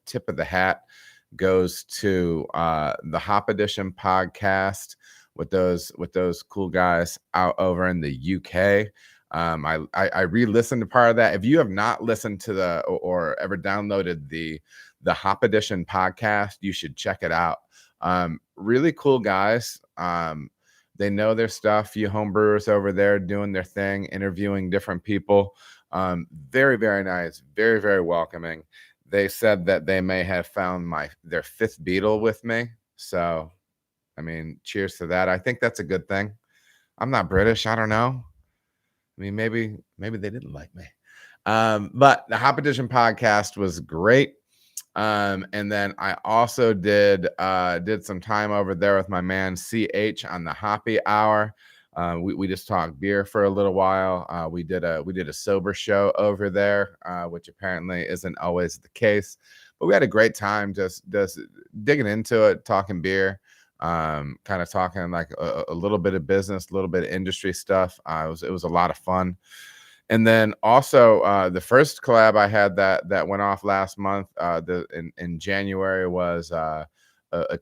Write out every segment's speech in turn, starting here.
tip of the hat goes to the Hop Edition podcast with those cool guys out over in the UK. I re-listened to part of that. If you have not listened to or ever downloaded the Hop Edition podcast, you should check it out. Really cool guys. They know their stuff. You homebrewers over there doing their thing, interviewing different people. Very, very nice. Very, very welcoming. They said that they may have found their fifth Beatle with me. So, I mean, cheers to that. I think that's a good thing. I'm not British. I don't know. I mean, maybe they didn't like me. But the Hop Edition podcast was great. And then I also did some time over there with my man CH on the Hoppy Hour. We just talked beer for a little while. We did a sober show over there, which apparently isn't always the case, but we had a great time just digging into it, talking beer, kind of talking like a little bit of business, a little bit of industry stuff. It was a lot of fun. And then also the first collab I had that went off last month in January was a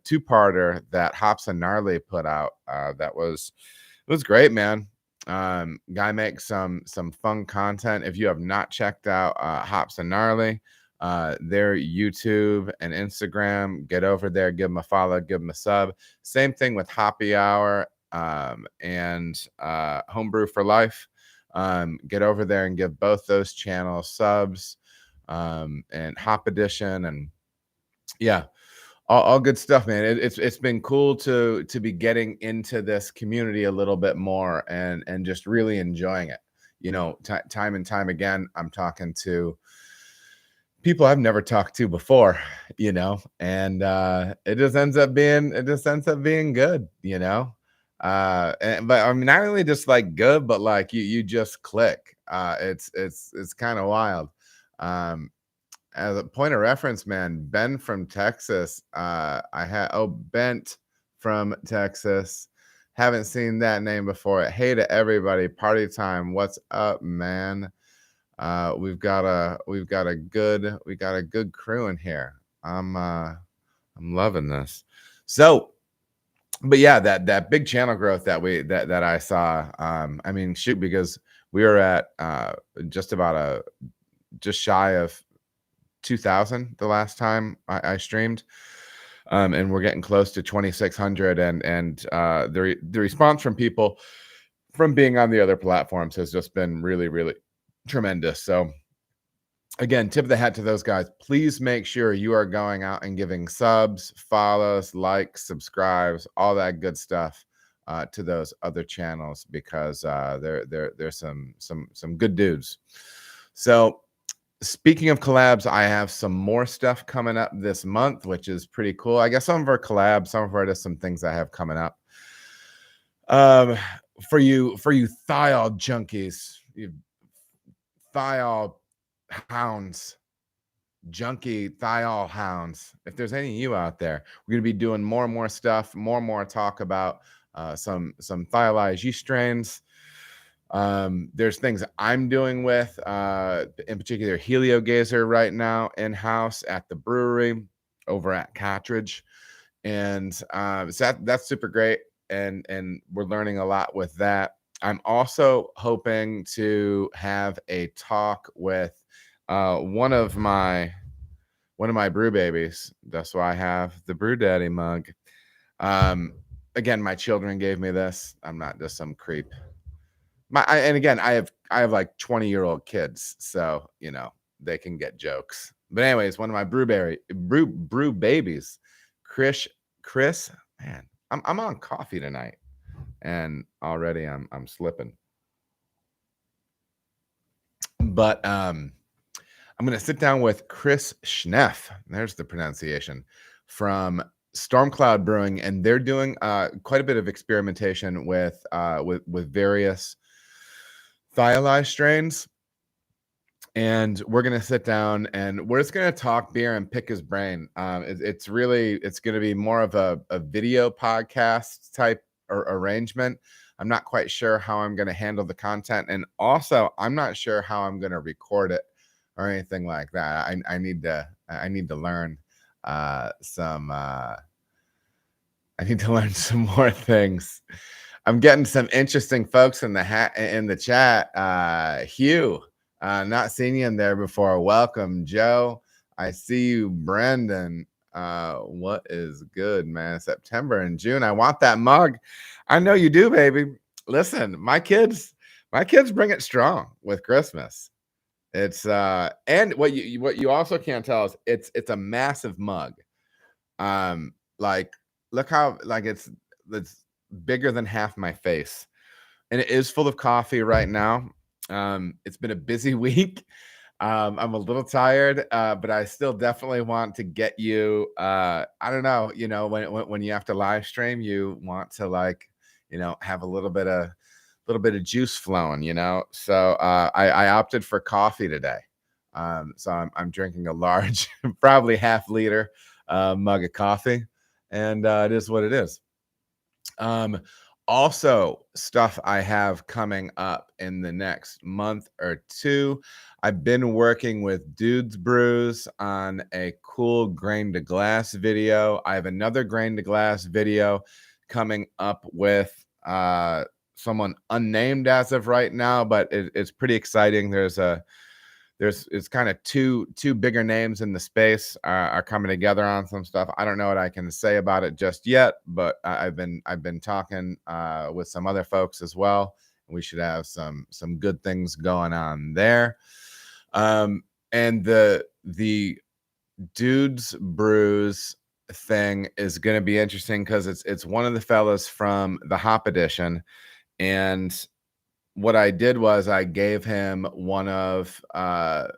two-parter that Hops and Gnarly put out. It was great, man. Guy makes some fun content. If you have not checked out Hops and Gnarly, their YouTube and Instagram, get over there, give them a follow, give them a sub. Same thing with Hoppy Hour and Homebrew for Life. Get over there and give both those channels subs, and Hop Edition, and yeah, all good stuff, man. It's been cool to be getting into this community a little bit more and just really enjoying it. You know, time and time again, I'm talking to people I've never talked to before, you know, and it just ends up being good, you know. But I mean, not only just like good, but like you just click. It's kind of wild. As a point of reference, man, Ben from Texas. Bent from Texas. Haven't seen that name before. Hey to everybody, party time. What's up, man? We've got a good crew in here. I'm loving this. So, but yeah, that big channel growth that I saw. I mean, shoot, because we were at just shy of 2,000 the last time I streamed, and we're getting close to 2,600, and the response from people from being on the other platforms has just been really, really tremendous. So again, tip of the hat to those guys. Please make sure you are going out and giving subs, follows, likes, subscribes, all that good stuff to those other channels, because they're some good dudes. So speaking of collabs, I have some more stuff coming up this month, which is pretty cool. I guess some of our collabs, some of our just some things I have coming up. For you thiol junkies, you thiol hounds, junkie thiol hounds. If there's any of you out there, we're gonna be doing more and more stuff, more and more talk about some thiolized yeast strains. There's things I'm doing with, in particular, Heliogazer right now in-house at the brewery over at Cartridge, and so that's super great, and we're learning a lot with that. I'm also hoping to have a talk with one of my brew babies. That's why I have the Brew Daddy mug. Again, my children gave me this. I'm not just some creep. And again, I have like 20-year-old kids, so you know they can get jokes. But anyways, one of my brew babies, Chris, man, I'm on coffee tonight, and already I'm slipping. But I'm gonna sit down with Chris Schneff. There's the pronunciation, from Stormcloud Brewing, and they're doing quite a bit of experimentation with various thiolized strains, and we're gonna sit down and we're just gonna talk beer and pick his brain. It's gonna be more of a video podcast type or arrangement. I'm not quite sure how I'm gonna handle the content, and also I'm not sure how I'm gonna record it or anything like that. I need to learn some. I need to learn some more things. I'm getting some interesting folks in the chat. Hugh, not seen you in there before. Welcome, Joe. I see you, Brendan. What is good, man? September and June. I want that mug. I know you do, baby. Listen, my kids bring it strong with Christmas. It's and what you also can't tell is it's a massive mug. Like look how like it's bigger than half my face, and it is full of coffee right now. It's been a busy week. I'm a little tired, but I still definitely want to get you. I don't know, when you have to live stream, you want to have a little bit of juice flowing, So I opted for coffee today. So I'm drinking a large, probably half-liter mug of coffee, and it is what it is. Also, stuff I have coming up in the next month or two. I've been working with Dudes Brews on a cool grain to glass video. I have another grain to glass video coming up with someone unnamed as of right now, but it's pretty exciting. It's kind of two bigger names in the space are coming together on some stuff. I don't know what I can say about it just yet, but I've been talking with some other folks as well. We should have some good things going on there. And the Dudes Brews thing is going to be interesting because it's one of the fellas from the Hop Edition, and what I did was I gave him one of the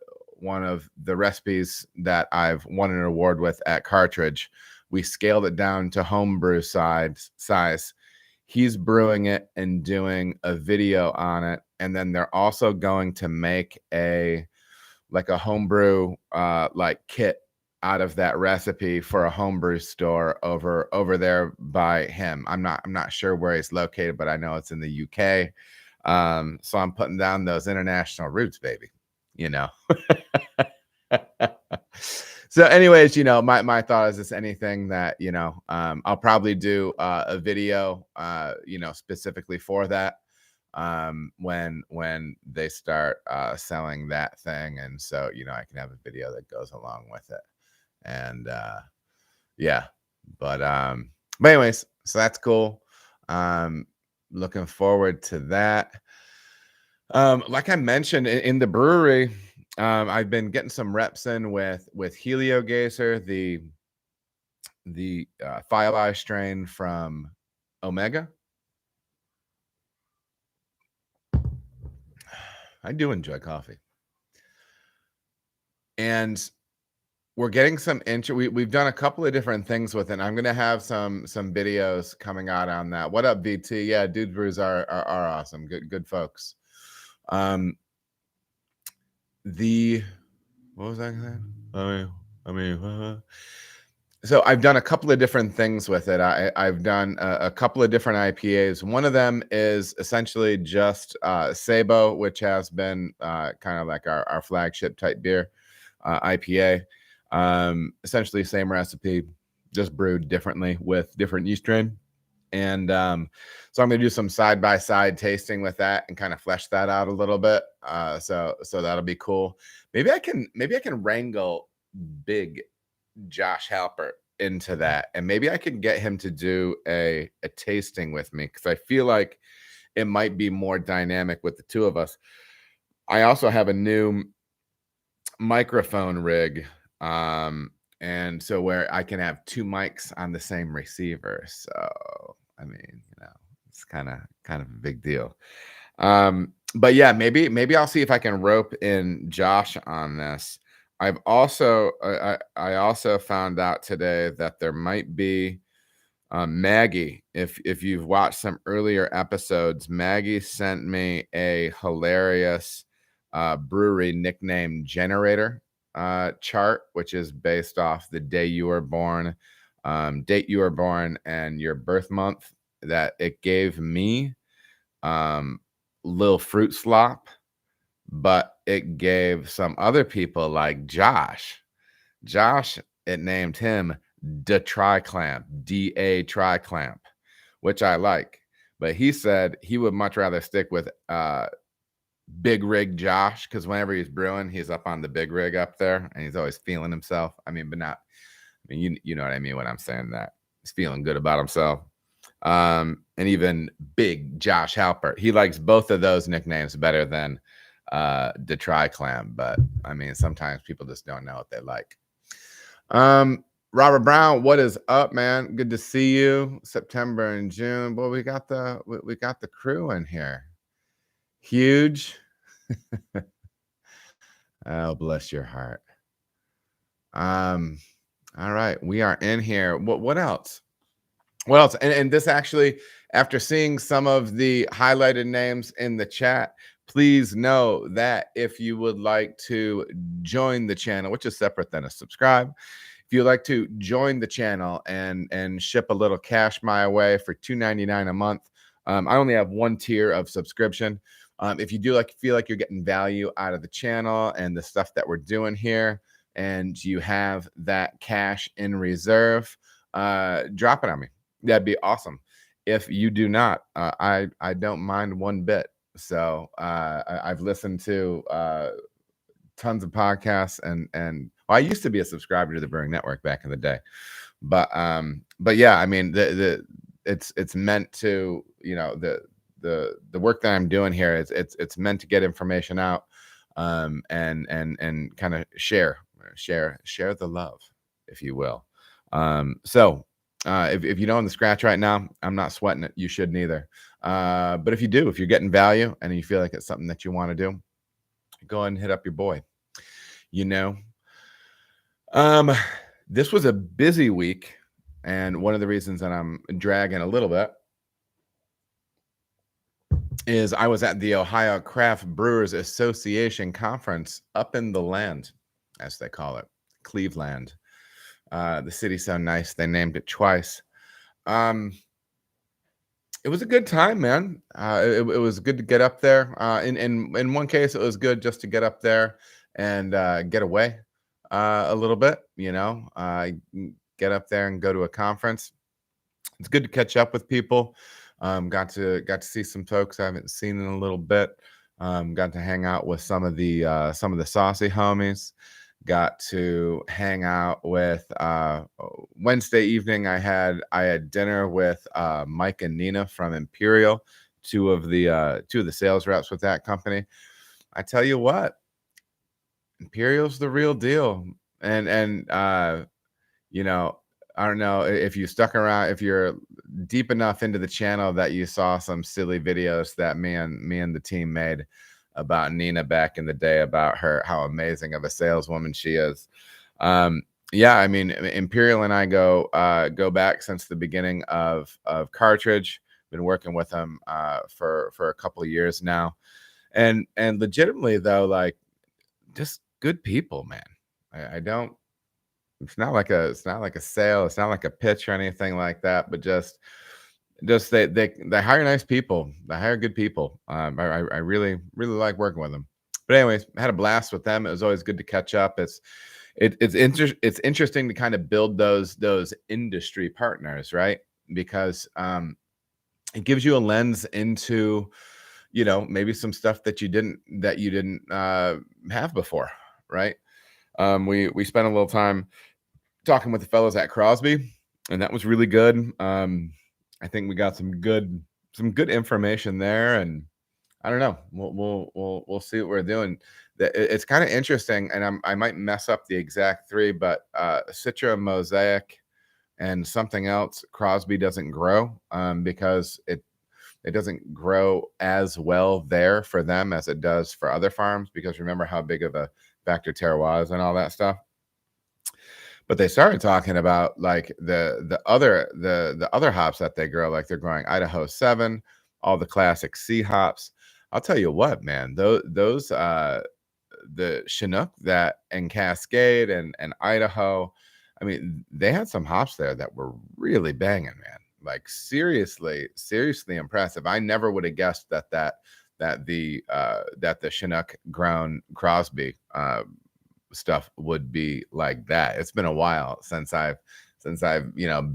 recipes that I've won an award with at Cartridge. We scaled it down to homebrew size. He's brewing it and doing a video on it, and then they're also going to make a homebrew kit out of that recipe for a homebrew store over there by him. I'm not sure where he's located, but I know it's in the UK. So I'm putting down those international roots, baby, So anyways, my thought is this: anything that, I'll probably do a video, specifically for that, when they start selling that thing. And so, I can have a video that goes along with it. And yeah, but anyways, so that's cool. Looking forward to that. Like I mentioned in the brewery, I've been getting some reps in with Heliogazer, the File Eye strain from Omega. I do enjoy coffee, and we're getting some we've done a couple of different things with it. I'm going to have some videos coming out on that. What up, VT? Yeah, Dude Brews are awesome. Good folks. What was I saying? So I've done a couple of different things with it. I've done a couple of different IPAs. One of them is essentially just Sabo, which has been kind of like our flagship type beer, IPA. Essentially same recipe, just brewed differently with different yeast strain. And so I'm going to do some side-by-side tasting with that and kind of flesh that out a little bit. So that'll be cool. Maybe I can wrangle big Josh Halpert into that, and maybe I could get him to do a tasting with me, because I feel like it might be more dynamic with the two of us. I also have a new microphone rig, and so where I can have two mics on the same receiver. So I mean, it's kind of a big deal. But yeah, maybe I'll see if I can rope in Josh on this. I've also I also found out today that there might be Maggie. If you've watched some earlier episodes, Maggie sent me a hilarious brewery nickname generator chart, which is based off the day you were born, date you were born, and your birth month. That it gave me Lil Fruit Slop, but it gave some other people like Josh, it named him Da Tri-Clamp, DA Tri-Clamp, which I like. But he said he would much rather stick with Big Rig Josh, because whenever he's brewing, he's up on the big rig up there, and he's always feeling himself. I mean, but not, I mean, you know what I mean when I'm saying that. He's feeling good about himself. And even Big Josh Halpert. He likes both of those nicknames better than the Tri-Clam, but I mean, sometimes people just don't know what they like. Robert Brown, what is up, man? Good to see you. September and June. Boy, we got the crew in here. Huge. Oh, bless your heart. All right, we are in here. What else? What else? And this actually, after seeing some of the highlighted names in the chat, please know that if you would like to join the channel, which is separate than a subscribe, if you'd like to join the channel and ship a little cash my way for $2.99 a month, I only have one tier of subscription. If you do feel like you're getting value out of the channel and the stuff that we're doing here, and you have that cash in reserve, drop it on me. That'd be awesome. If you do not, I don't mind one bit. So I've listened to tons of podcasts, and well, I used to be a subscriber to the Brewing Network back in the day, but yeah, I mean it's meant to, you know, the work that I'm doing here is it's meant to get information out, and kind of share the love, if you will. So if you don't own the scratch right now, I'm not sweating it. You should neither. But if you do, if you're getting value and you feel like it's something that you want to do, go ahead and hit up your boy. You know, this was a busy week, and one of the reasons that I'm dragging a little bit is I was at the Ohio Craft Brewers Association conference up in the land, as they call it, Cleveland. The city's so nice, they named it twice. It was a good time, man. It was good to get up there. In one case, it was good just to get up there and get away a little bit. You know, get up there and go to a conference. It's good to catch up with people. Got to see some folks I haven't seen in a little bit. Got to hang out with some of the saucy homies. Got to hang out with Wednesday evening. I had dinner with Mike and Nina from Imperial, two of the sales reps with that company. I tell you what, Imperial's the real deal. And you know, I don't know if you stuck around, if you're deep enough into the channel that you saw some silly videos that me and the team made about Nina back in the day, about her, how amazing of a saleswoman she is. Yeah, I mean, Imperial and I go back since the beginning of Cartridge. Been working with them for a couple of years now, and legitimately though, like, just good people, man. I don't. It's not like a sale. It's not like a pitch or anything like that. But just they hire nice people. They hire good people. I really like working with them. But anyways, I had a blast with them. It was always good to catch up. It's interesting to kind of build those industry partners, right? Because it gives you a lens into, you know, maybe some stuff that you didn't have before, right? We spent a little time talking with the fellows at Crosby, and that was really good. I think we got some good information there, and I don't know. We'll see what we're doing. It's kind of interesting, and I might mess up the exact three, but Citra, Mosaic, and something else. Crosby doesn't grow because it doesn't grow as well there for them as it does for other farms, because remember how big of a factor terroir is and all that stuff. But they started talking about like the other hops that they grow, like they're growing Idaho 7, all the classic C hops. I'll tell you what, man, those the Chinook that and Cascade and Idaho, I mean, they had some hops there that were really banging, man. Like seriously impressive. I never would have guessed that that the Chinook grown Crosby stuff would be like that. It's been a while since I've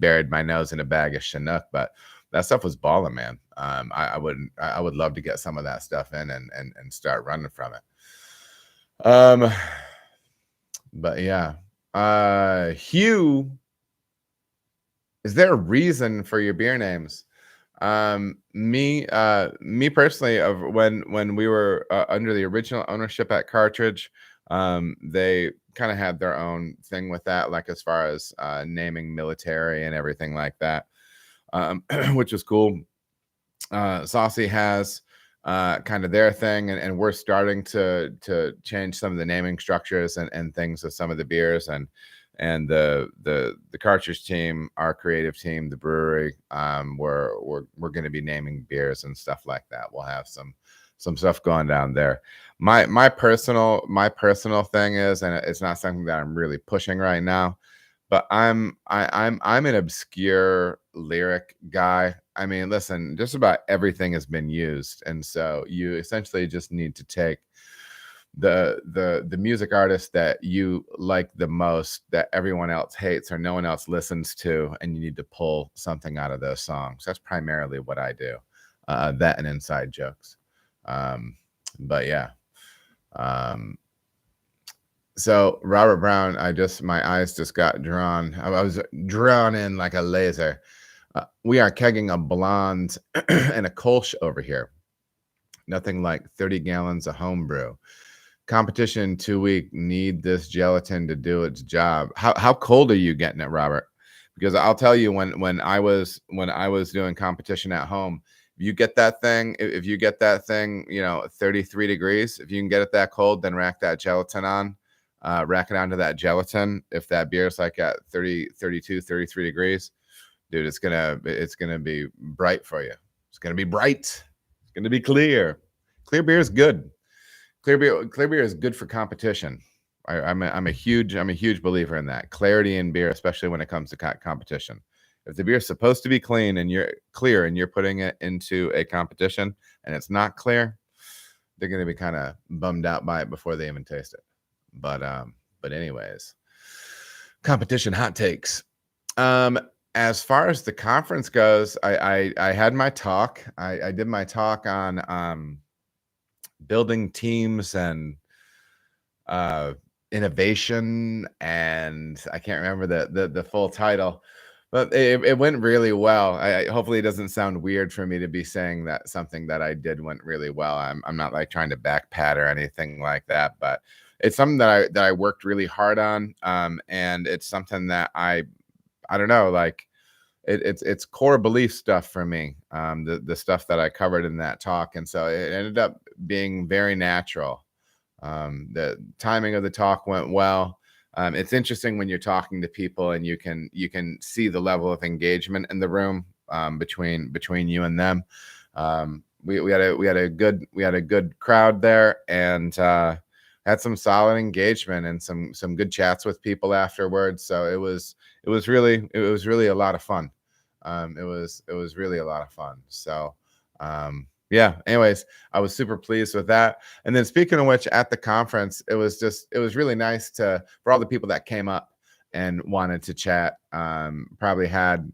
buried my nose in a bag of Chinook, but that stuff was balling, man. I would love to get some of that stuff in and start running from it. But yeah, Hugh, is there a reason for your beer names? Me personally, of when we were under the original ownership at Cartridge, they kind of had their own thing with that, like as far as naming military and everything like that, which was cool. Saucy has kind of their thing, and we're starting to change some of the naming structures and things of some of the beers, and the Cartridge team, our creative team, the brewery, we're going to be naming beers and stuff like that. We'll have some stuff going down there. My personal thing is, and it's not something that I'm really pushing right now, but I'm an obscure lyric guy. I mean, listen, just about everything has been used, and so you essentially just need to take the music artist that you like the most, that everyone else hates or no one else listens to, and you need to pull something out of those songs. That's primarily what I do. That and inside jokes. But yeah. So Robert Brown, my eyes just got drawn. I was drawn in like a laser. We are kegging a blonde and a Kolsch over here. Nothing like 30 gallons of homebrew. Competition 2 week, need this gelatin to do its job. How cold are you getting it, Robert? Because I'll tell you, when I was doing competition at home, if you get that thing, 33 degrees, if you can get it that cold, then rack that gelatin on. Rack it onto that gelatin. If that beer is like at 30, 32, 33 degrees, dude, it's gonna be bright for you. It's gonna be bright. It's gonna be clear. Clear beer is good. Clear beer is good for competition. I'm a huge believer in that. Clarity in beer, especially when it comes to competition. If the beer is supposed to be clean and you're clear and you're putting it into a competition and it's not clear, they're going to be kind of bummed out by it before they even taste it. But anyways, competition hot takes. As far as the conference goes, I had my talk. I did my talk on building teams and innovation, and I can't remember the full title, but it went really well. Hopefully it doesn't sound weird for me to be saying that something that I did went really well. I'm not like trying to backpat or anything like that, but it's something that I worked really hard on, and it's something that I don't know, like it's core belief stuff for me, the stuff that I covered in that talk, and so it ended up being very natural. The timing of the talk went well. It's interesting when you're talking to people and you can see the level of engagement in the room, between you and them. We had a good crowd there, and had some solid engagement and some good chats with people afterwards. So it was really a lot of fun. It was really a lot of fun. So yeah, anyways, I was super pleased with that. And then speaking of which, at the conference, it was really nice for all the people that came up and wanted to chat. Probably had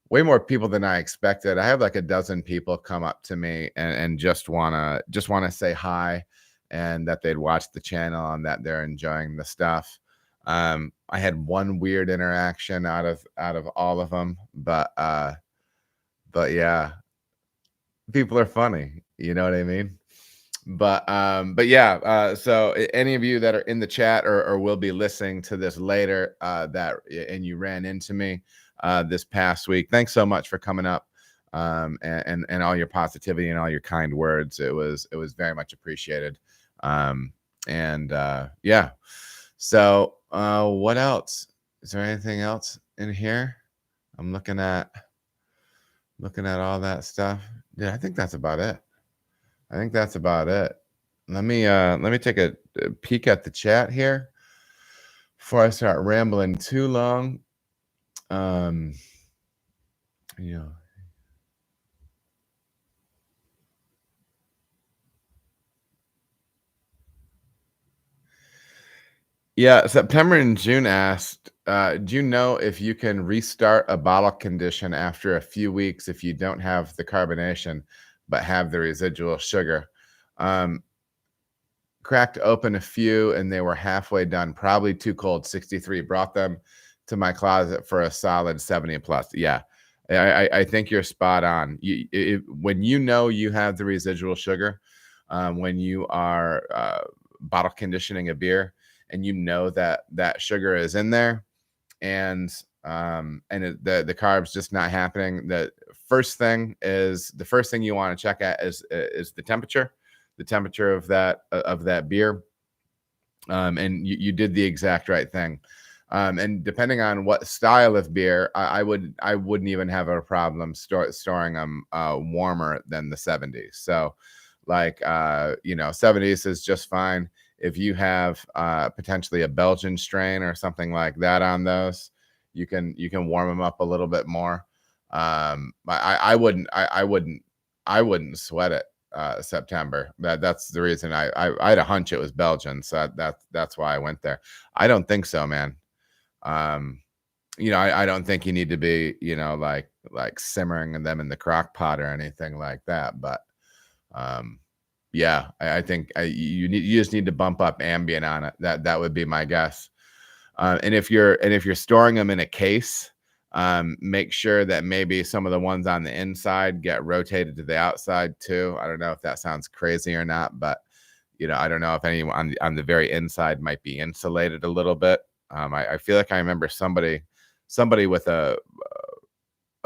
way more people than I expected. I have like a dozen people come up to me and just wanna say hi, and that they'd watch the channel and that they're enjoying the stuff. I had one weird interaction out of all of them, but yeah, people are funny, you know what I mean? But yeah, so any of you that are in the chat or will be listening to this later, and you ran into me this past week, thanks so much for coming up, and all your positivity and all your kind words. It was very much appreciated. And yeah, so what else? Is there anything else in here? I'm looking at all that stuff. Yeah, I think that's about it. Let me take a peek at the chat here before I start rambling too long. Yeah. Yeah, September and June asked, do you know if you can restart a bottle condition after a few weeks if you don't have the carbonation but have the residual sugar? Um, Cracked open a few and they were halfway done, probably too cold, 63. Brought them to my closet for a solid 70 plus. Yeah, I think you're spot on. When you know you have the residual sugar, when you are bottle conditioning a beer and you know that that sugar is in there, and the carbs just not happening, the first thing you want to check at is the temperature of that beer. And you did the exact right thing. And depending on what style of beer, I wouldn't even have a problem storing them warmer than the 70s. So like 70s is just fine. If you have potentially a Belgian strain or something like that on those, you can warm them up a little bit more. I wouldn't sweat it. September. That's the reason I had a hunch it was Belgian, so that's why I went there. I don't think so, man. I don't think you need to be, like simmering them in the crock pot or anything like that. But yeah, I think you just need to bump up ambient on it. That would be my guess. And if you're storing them in a case, make sure that maybe some of the ones on the inside get rotated to the outside too. I don't know if that sounds crazy or not, but I don't know if anyone on the very inside might be insulated a little bit. I feel like I remember somebody with a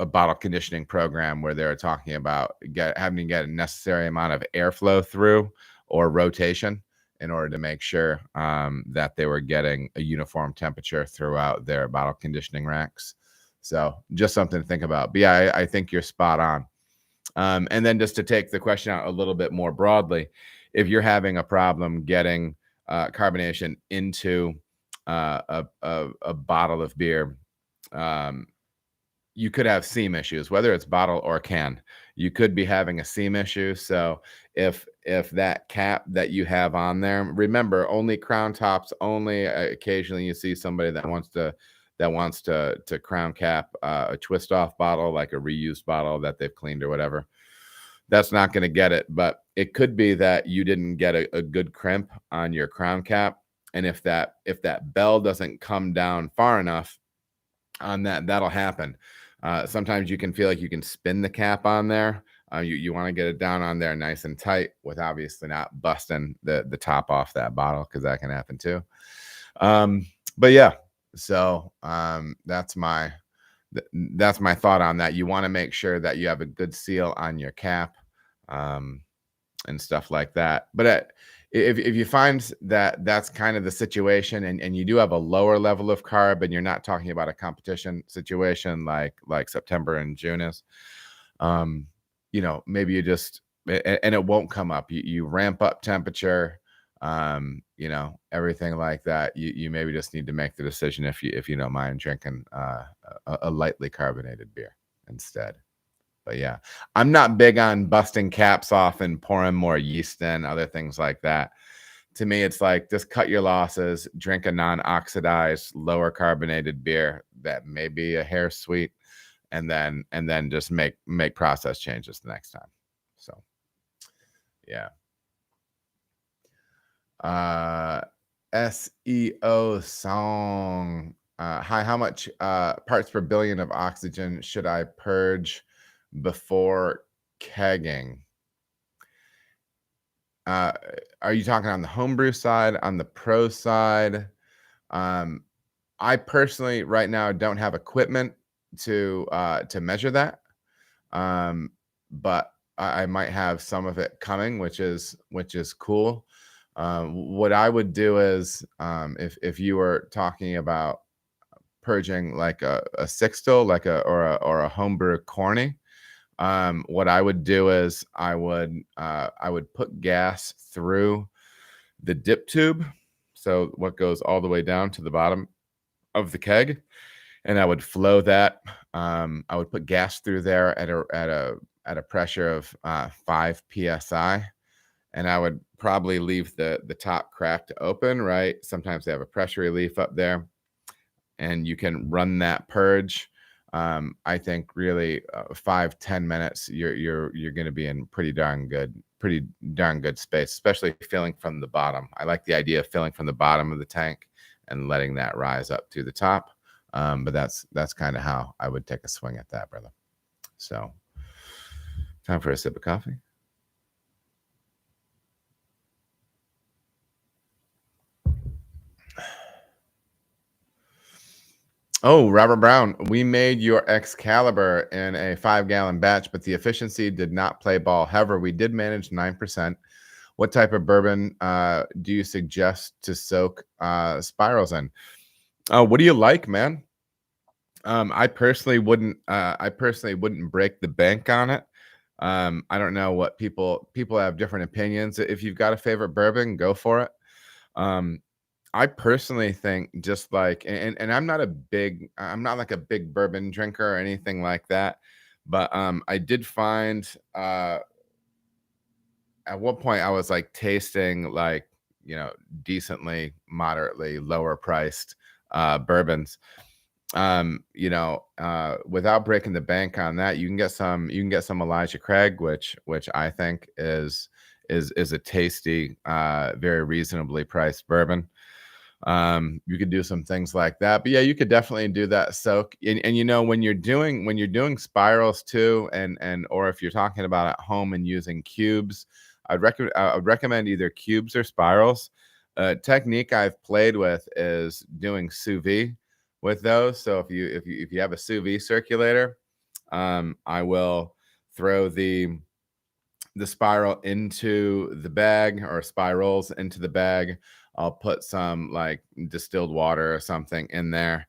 bottle conditioning program where they were talking about having to get a necessary amount of airflow through or rotation in order to make sure that they were getting a uniform temperature throughout their bottle conditioning racks. So just something to think about. But yeah, I think you're spot on. And then just to take the question out a little bit more broadly, if you're having a problem getting carbonation into a bottle of beer, you could have seam issues, whether it's bottle or can. You could be having a seam issue. So if that cap that you have on there, remember, only crown tops, only occasionally you see somebody that wants to crown cap a twist off bottle, like a reused bottle that they've cleaned or whatever. That's not going to get it. But it could be that you didn't get a good crimp on your crown cap. And if that bell doesn't come down far enough on that, that'll happen. Sometimes you can feel like you can spin the cap on there. You want to get it down on there nice and tight with obviously not busting the top off that bottle, because that can happen too. But yeah, so that's my thought on that. You want to make sure that you have a good seal on your cap and stuff like that. But if you find that that's kind of the situation, and you do have a lower level of carb, and you're not talking about a competition situation like September and June is, maybe you just, and it won't come up. You ramp up temperature, everything like that. You maybe just need to make the decision if you don't mind drinking a lightly carbonated beer instead. But yeah, I'm not big on busting caps off and pouring more yeast in, other things like that. To me, it's like, just cut your losses, drink a non-oxidized, lower carbonated beer that may be a hair sweet, and then just make process changes the next time. So yeah. SEO song. Hi, how much parts per billion of oxygen should I purge before kegging? Are you talking on the homebrew side, on the pro side? I personally right now don't have equipment to measure that, but I might have some of it coming, which is cool. What I would do is, if you were talking about purging like a sixtel, like or a homebrew corny, what I would do is I would put gas through the dip tube, so what goes all the way down to the bottom of the keg, and I would flow that. I would put gas through there at a pressure of 5 psi, and I would probably leave the top cracked open, right? Sometimes they have a pressure relief up there, and you can run that purge. I think really 5-10 minutes, you're going to be in pretty darn good space, especially filling from the bottom. I like the idea of filling from the bottom of the tank and letting that rise up to the top. But that's kind of how I would take a swing at that, brother. So, time for a sip of coffee. Oh, Robert Brown, we made your Excalibur in a 5-gallon batch, but the efficiency did not play ball. However, we did manage 9%. What type of bourbon do you suggest to soak spirals in? What do you like, man? I personally wouldn't break the bank on it. I don't know what people have different opinions. If you've got a favorite bourbon, go for it. I personally think just like, and I'm not like a big bourbon drinker or anything like that, but I did find at one point I was like tasting like, decently, moderately lower priced bourbons. Without breaking the bank on that, you can get some Elijah Craig, which I think is a tasty, very reasonably priced bourbon. You could do some things like that, but yeah, you could definitely do that soak. And when you're doing spirals too, or if you're talking about at home and using cubes, I would recommend either cubes or spirals. Technique I've played with is doing sous vide with those. So if you have a sous vide circulator, I will throw the spiral into the bag, or spirals into the bag. I'll put some like distilled water or something in there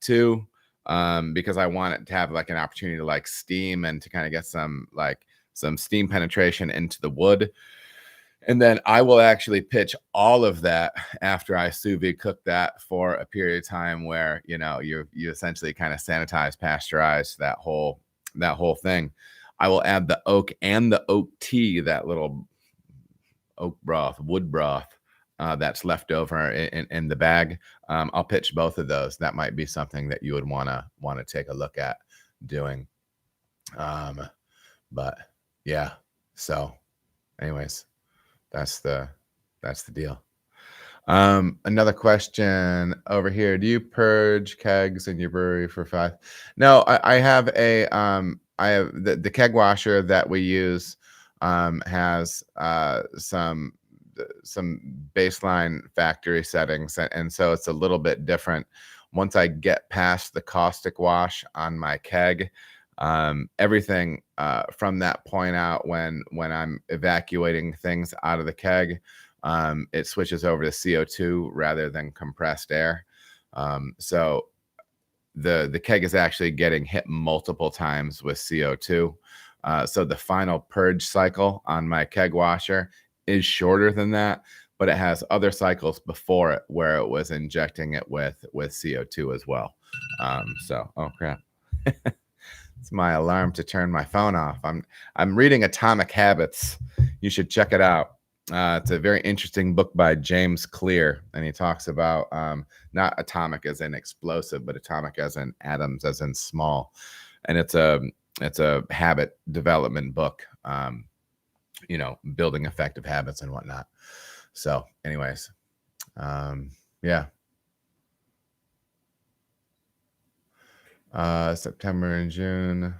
too, because I want it to have like an opportunity to like steam and to kind of get some steam penetration into the wood. And then I will actually pitch all of that after I sous vide cook that for a period of time where, you essentially kind of sanitize, pasteurize that whole thing. I will add the oak and the oak tea, that little oak broth, wood broth that's left over in the bag. I'll pitch both of those. That might be something that you would want to take a look at doing. But yeah, so anyways, that's the deal. Another question over here. Do you purge kegs in your brewery for 5? No, I have I have the keg washer that we use has some baseline factory settings, and so it's a little bit different. Once I get past the caustic wash on my keg, everything from that point out, when I'm evacuating things out of the keg, it switches over to CO2 rather than compressed air. So the keg is actually getting hit multiple times with CO2. So the final purge cycle on my keg washer is shorter than that, but it has other cycles before it where it was injecting it with CO2 as well. So, oh crap. It's my alarm to turn my phone off. I'm reading Atomic Habits. You should check it out. It's a very interesting book by James Clear, and he talks about not atomic as in explosive, but atomic as in atoms, as in small. And it's a habit development book, building effective habits and whatnot. So, anyways, yeah. September and June.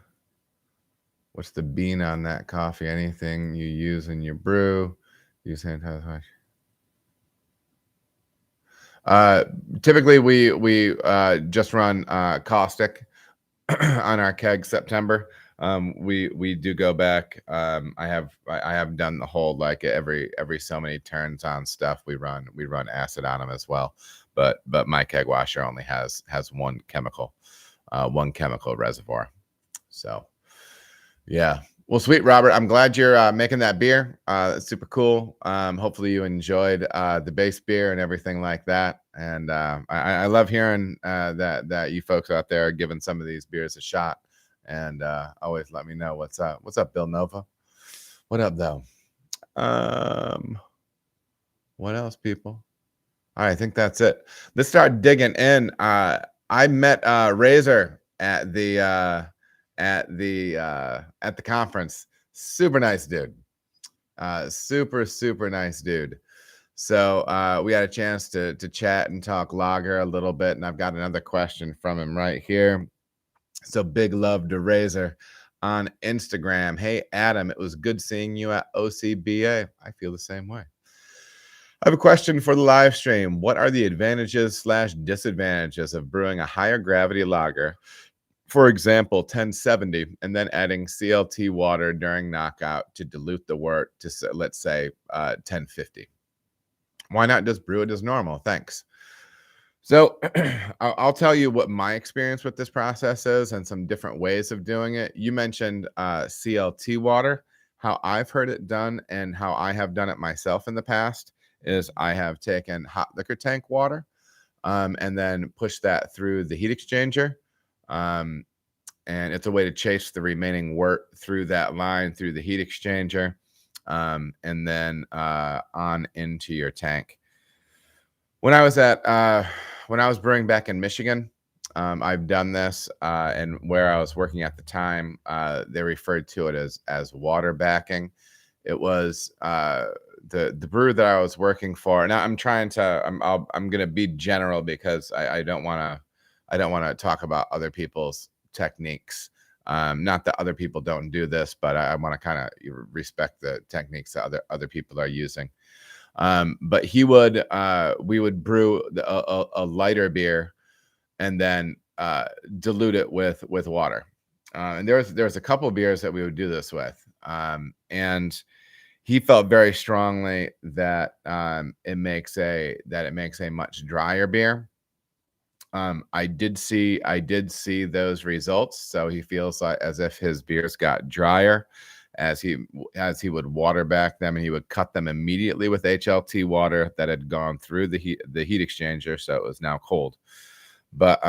What's the bean on that coffee? Anything you use in your brew? Use hand sanitizer. Typically we just run caustic on our keg. September. We do go back. I have done the whole, like, every so many turns on stuff. We run acid on them as well. But my keg washer only has one chemical reservoir. So yeah. Well, sweet, Robert. I'm glad you're making that beer. It's super cool. Hopefully you enjoyed the base beer and everything like that. And I love hearing that you folks out there are giving some of these beers a shot. And always let me know what's up. What's up, Bill Nova? What up, though? What else, people? All right, I think that's it. Let's start digging in. I met Razor at the conference. Super nice dude. Super nice dude. So we had a chance to chat and talk lager a little bit, and I've got another question from him right here. So big love to Razor on Instagram. Hey Adam, it was good seeing you at OCBA. I feel the same way. I have a question for the live stream. What are the advantages / disadvantages of brewing a higher gravity lager, for example, 1070, and then adding CLT water during knockout to dilute the wort to, let's say, 1050? Why not just brew it as normal? Thanks. So I'll tell you what my experience with this process is and some different ways of doing it. You mentioned CLT water. How I've heard it done and how I have done it myself in the past is I have taken hot liquor tank water and then pushed that through the heat exchanger. And it's a way to chase the remaining wort through that line, through the heat exchanger, and then on into your tank. When I was brewing back in Michigan, I've done this, and where I was working at the time, they referred to it as water backing. It was the brewer that I was working for. Now I'm going to be general because I don't want to talk about other people's techniques. Not that other people don't do this, but I want to kind of respect the techniques that other people are using. But we would brew a lighter beer and then dilute it with water. And there's a couple of beers that we would do this with. And he felt very strongly that it makes a much drier beer. I did see those results. So he feels like as if his beers got drier as he would water back them, and he would cut them immediately with HLT water that had gone through the heat exchanger, so it was now cold. But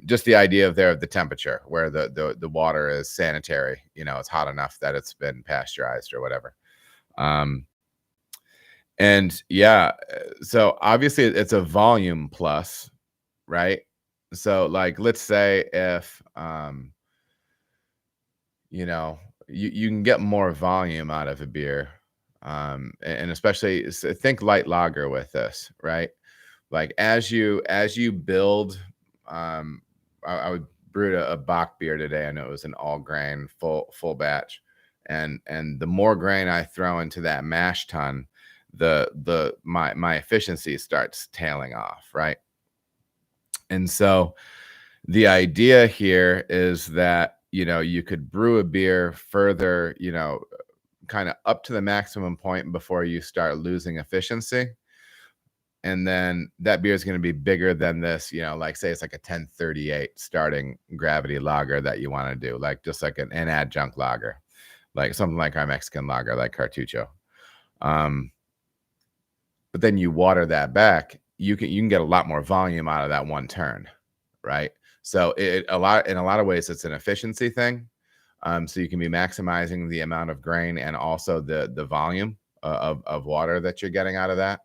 just the idea of the temperature where the water is sanitary, it's hot enough that it's been pasteurized or whatever. And yeah, so obviously it's a volume plus, right? So like, let's say if you can get more volume out of a beer, and especially think light lager with this, right? Like as you build, I would brew a Bach beer today. I know it was an all grain full batch, and the more grain I throw into that mash tun, my efficiency starts tailing off, right? And so the idea here is that you could brew a beer further, kind of up to the maximum point before you start losing efficiency. And then that beer is going to be bigger than this, like say it's like a 1038 starting gravity lager that you want to do, like just like an adjunct lager, like something like our Mexican lager, like Cartucho. But then you water that back, you can get a lot more volume out of that one turn, right? So in a lot of ways, it's an efficiency thing. So you can be maximizing the amount of grain and also the volume of water that you're getting out of that.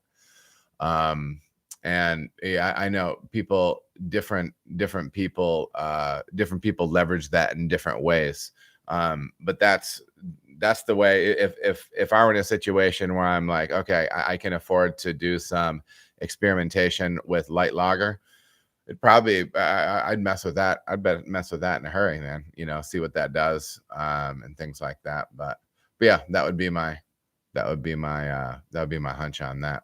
And yeah, I know different people leverage that in different ways. But that's the way. If I were in a situation where I'm like, okay, I can afford to do some experimentation with light lager, it probably I'd mess with that. I'd mess with that in a hurry, man. See what that does, and things like that. But yeah, that would be my hunch on that.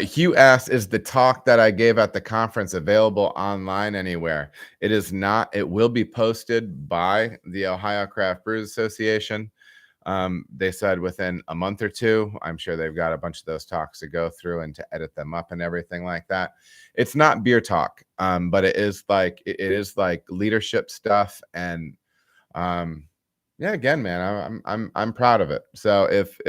Hugh asks, is the talk that I gave at the conference available online anywhere? It is not. It will be posted by the Ohio Craft Brewers Association. They said within a month or two. I'm sure they've got a bunch of those talks to go through and to edit them up and everything like that. It's not beer talk, but it is like leadership stuff. And yeah, again, man, I'm proud of it. So if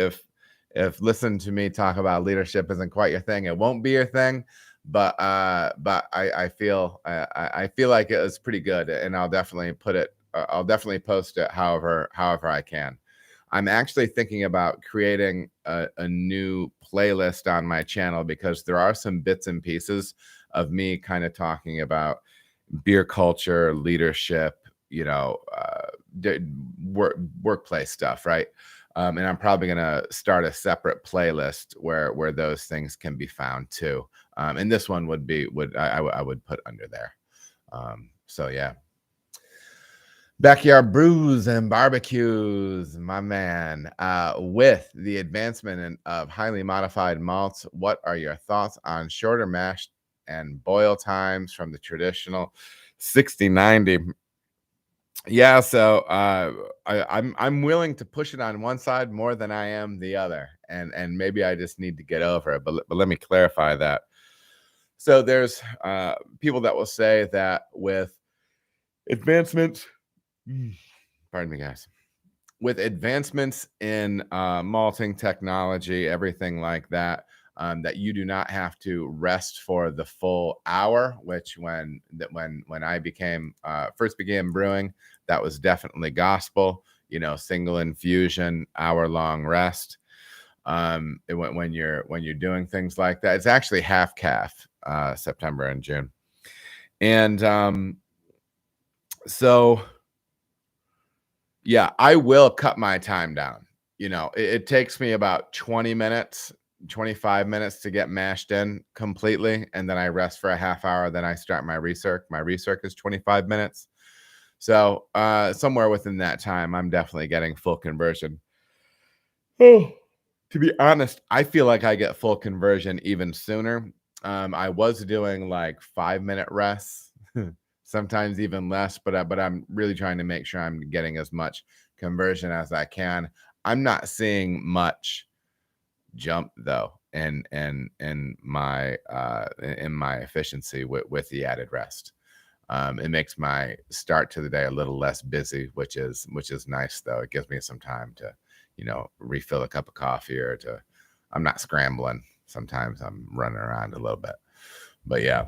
listen to me talk about leadership isn't quite your thing, it won't be your thing. But I feel like it was pretty good, and I'll definitely post it however I can. I'm actually thinking about creating a new playlist on my channel, because there are some bits and pieces of me kind of talking about beer culture, leadership, workplace stuff, right? And I'm probably going to start a separate playlist where those things can be found too. And this one I would put under there. So yeah. Backyard brews and barbecues, my man. With the advancement of highly modified malts, what are your thoughts on shorter mash and boil times from the traditional 60-90? Yeah, so I'm willing to push it on one side more than I am the other, and maybe I just need to get over it. But let me clarify that. So there's people that will say that with advancements, pardon me, guys, with advancements in malting technology, everything like that, that you do not have to rest for the full hour. Which when I first began brewing, that was definitely gospel. Single infusion, hour-long rest. When you're doing things like that, it's actually half calf, September and June, and so. Yeah, I will cut my time down. It takes me about 20 minutes, 25 minutes to get mashed in completely. And then I rest for a half hour. Then I start my recirc. My recirc is 25 minutes. So somewhere within that time, I'm definitely getting full conversion. Oh, to be honest, I feel like I get full conversion even sooner. I was doing like 5-minute rests. Sometimes even less, but I'm really trying to make sure I'm getting as much conversion as I can. I'm not seeing much jump though in my efficiency with the added rest. It makes my start to the day a little less busy, which is nice though. It gives me some time to refill a cup of coffee, or I'm not scrambling. Sometimes I'm running around a little bit, but yeah.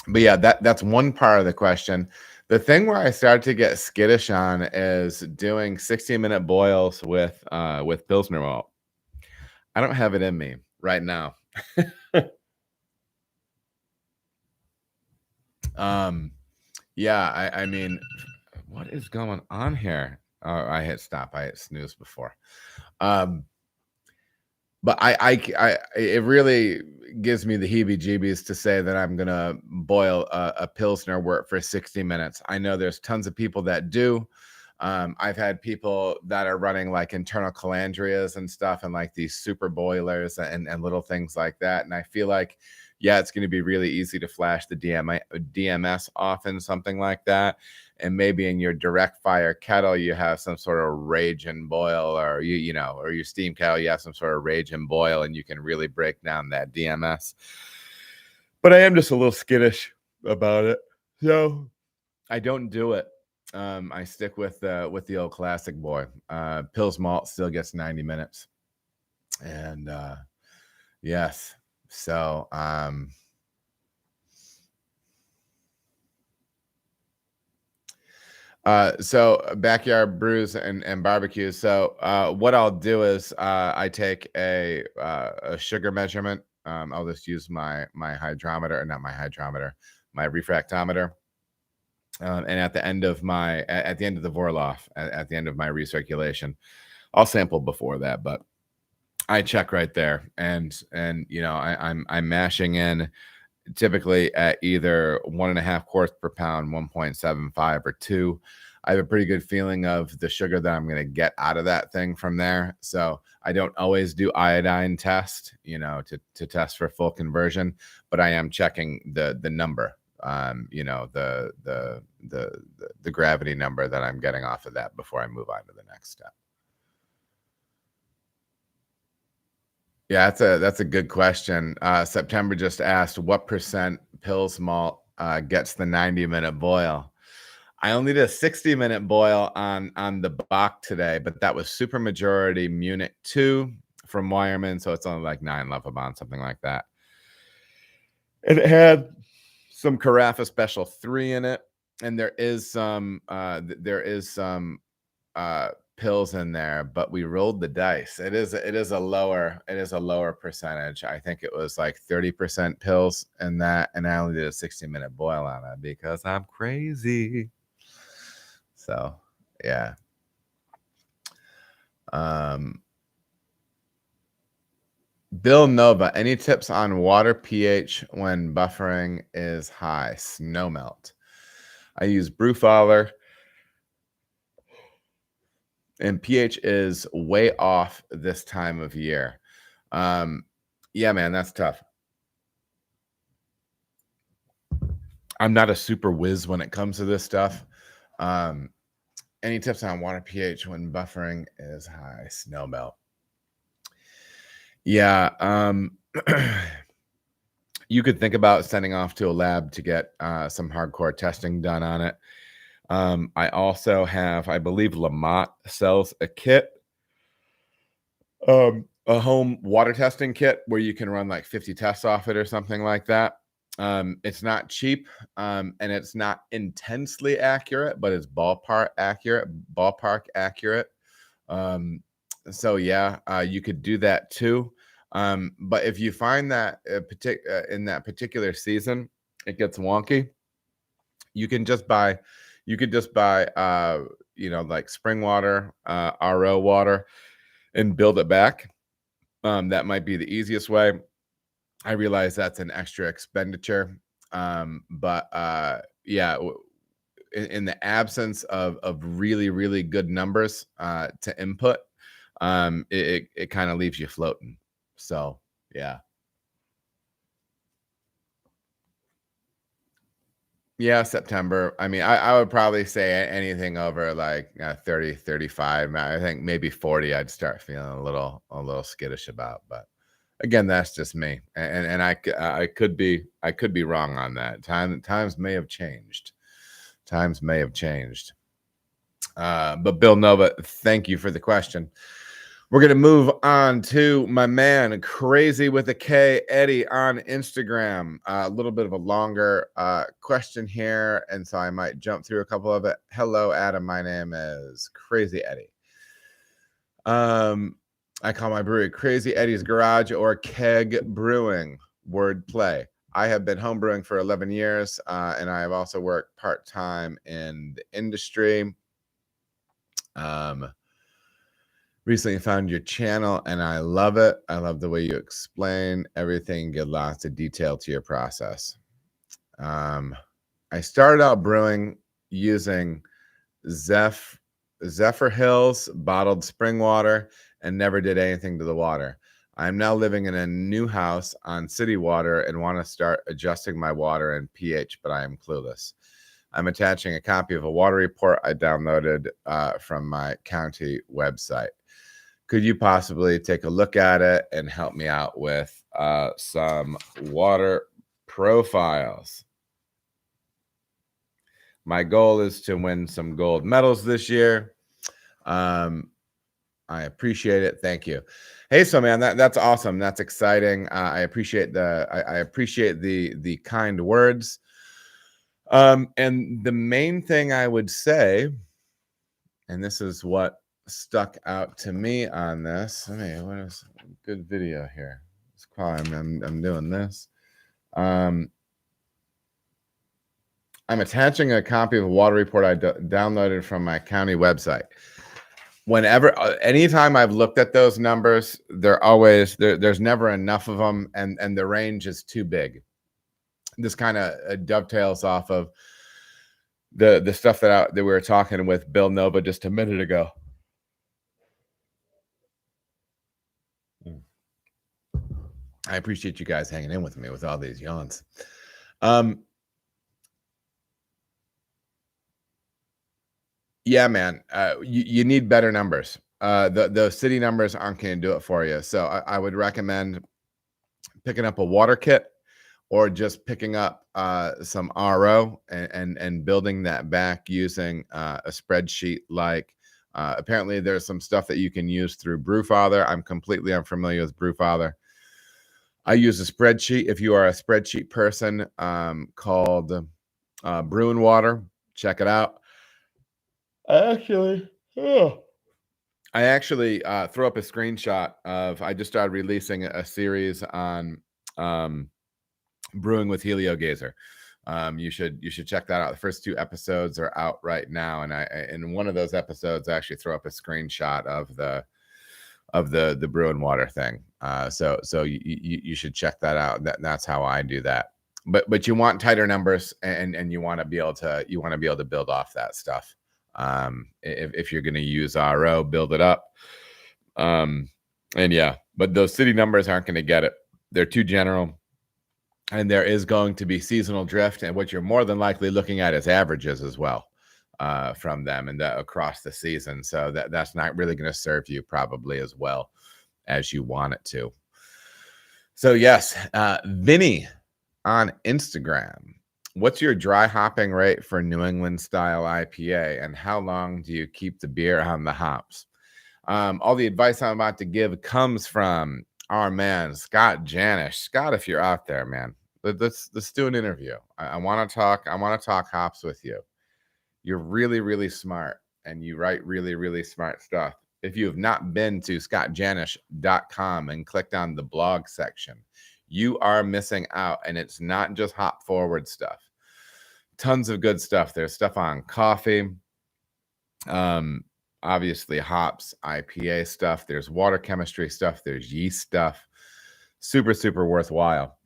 But yeah, that's one part of the question. The thing where I started to get skittish on is doing 60-minute boils with Pilsner malt. I don't have it in me right now. Yeah, I mean, what is going on here? Oh, I hit stop. I hit snooze before. But it really gives me the heebie-jeebies to say that I'm gonna boil a Pilsner wort for 60 minutes. I know there's tons of people that do. I've had people that are running like internal calandrias and stuff, and like these super boilers and little things like that. And I feel like, yeah, it's going to be really easy to flash the DMS off in something like that. And maybe in your direct fire kettle, you have some sort of rage and boil, or or your steam kettle, you have some sort of rage and boil, and you can really break down that DMS. But I am just a little skittish about it, so I don't do it. I stick with the old classic boy. Pils malt still gets 90 minutes, and yes. So so backyard brews and barbecues. So what I'll do is I take a sugar measurement. I'll just use my hydrometer, or not my hydrometer, my refractometer. And at the end of the Vorloff, at the end of my recirculation, I'll sample before that, but I check right there, and I'm mashing in typically at either 1.5 quarts per pound, 1.75 or 2. I have a pretty good feeling of the sugar that I'm going to get out of that thing from there. So I don't always do iodine test, to test for full conversion, but I am checking the number, the gravity number that I'm getting off of that before I move on to the next step. Yeah, that's a good question. September just asked, what percent Pils malt gets the 90-minute boil? I only did a 60-minute boil on the Bach today, but that was super majority Munich 2 from Weyermann, so it's only like 9 Lovabond, something like that. And it had some Carafa Special 3 in it, and there is some pills in there, but we rolled the dice. It is a lower percentage. I think it was like 30% pills in that, and I only did a 60-minute boil on it because I'm crazy. So yeah. Bill Nova, any tips on water pH when buffering is high? Snow melt. I use Brewfather, and pH is way off this time of year. Yeah, man, that's tough. I'm not a super whiz when it comes to this stuff. Any tips on water pH when buffering is high? Snow melt. Yeah. You could think about sending off to a lab to get some hardcore testing done on it. I also have, I believe Lamont sells a kit, a home water testing kit where you can run like 50 tests off it or something like that. It's not cheap, and it's not intensely accurate, but it's ballpark accurate. So yeah, you could do that too. But if you find that in that particular season, it gets wonky, you could just buy, like spring water, RO water, and build it back. That might be the easiest way. I realize that's an extra expenditure. But yeah, in the absence of really, really good numbers to input, it kind of leaves you floating. So yeah. Yeah, September. I mean, I would probably say anything over like 30, 35. I think maybe 40 I'd start feeling a little skittish about. But again, that's just me. And I could be wrong on that. Times may have changed. Times may have changed. But Bill Nova, thank you for the question. We're going to move on to my man, Crazy with a K, Eddie on Instagram. A little bit of a longer question here, and so I might jump through a couple of it. Hello, Adam. My name is Crazy Eddie. I call my brewery Crazy Eddie's Garage or Keg Brewing. Wordplay. I have been homebrewing for 11 years, and I have also worked part-time in the industry. Recently found your channel and I love it. I love the way you explain everything, give lots of detail to your process. I started out brewing using Zephyr Hills bottled spring water and never did anything to the water. I'm now living in a new house on city water and want to start adjusting my water and pH, but I am clueless. I'm attaching a copy of a water report I downloaded from my county website. Could you possibly take a look at it and help me out with some water profiles? My goal is to win some gold medals this year. I appreciate it. Thank you. Hey, so man, that's awesome. That's exciting. I appreciate the kind words. And the main thing I would say, and this is what stuck out to me on this. What is a good video here? It's called, I'm doing this. I'm attaching a copy of a water report I downloaded from my county website. Anytime I've looked at those numbers, there's never enough of them, and the range is too big. This kind of dovetails off of the stuff that we were talking with Bill Nova just a minute ago. I appreciate you guys hanging in with me with all these yawns. Yeah, man, you need better numbers. The city numbers aren't going to do it for you. So I would recommend picking up a water kit or just picking up some RO and building that back using a spreadsheet. Like apparently there's some stuff that you can use through Brewfather. I'm completely unfamiliar with Brewfather. I use a spreadsheet. If you are a spreadsheet person, called Brewing Water, check it out. Actually, I actually throw up a screenshot of, I just started releasing a series on brewing with Helio Gazer. You should check that out. The first 2 episodes are out right now, and I in one of those episodes I actually throw up a screenshot of the brewing water thing. So you should check that out. That's how I do that. But you want tighter numbers, and you want to be able to build off that stuff. If you're going to use RO, build it up. And yeah, but those city numbers aren't going to get it. They're too general. And there is going to be seasonal drift, and what you're more than likely looking at is averages as well from them and across the season. So that's not really going to serve you probably as well as you want it to. So yes, Vinny on Instagram. What's your dry hopping rate for New England style IPA, and how long do you keep the beer on the hops? All the advice I'm about to give comes from our man Scott Janish. Scott, if you're out there, man, let's do an interview. I want to talk hops with you. You're really, really smart, and you write really, really smart stuff. If you have not been to scottjanish.com and clicked on the blog section, you are missing out. And it's not just hop forward stuff. Tons of good stuff. There's stuff on coffee, obviously hops, IPA stuff. There's water chemistry stuff. There's yeast stuff. Super, super worthwhile.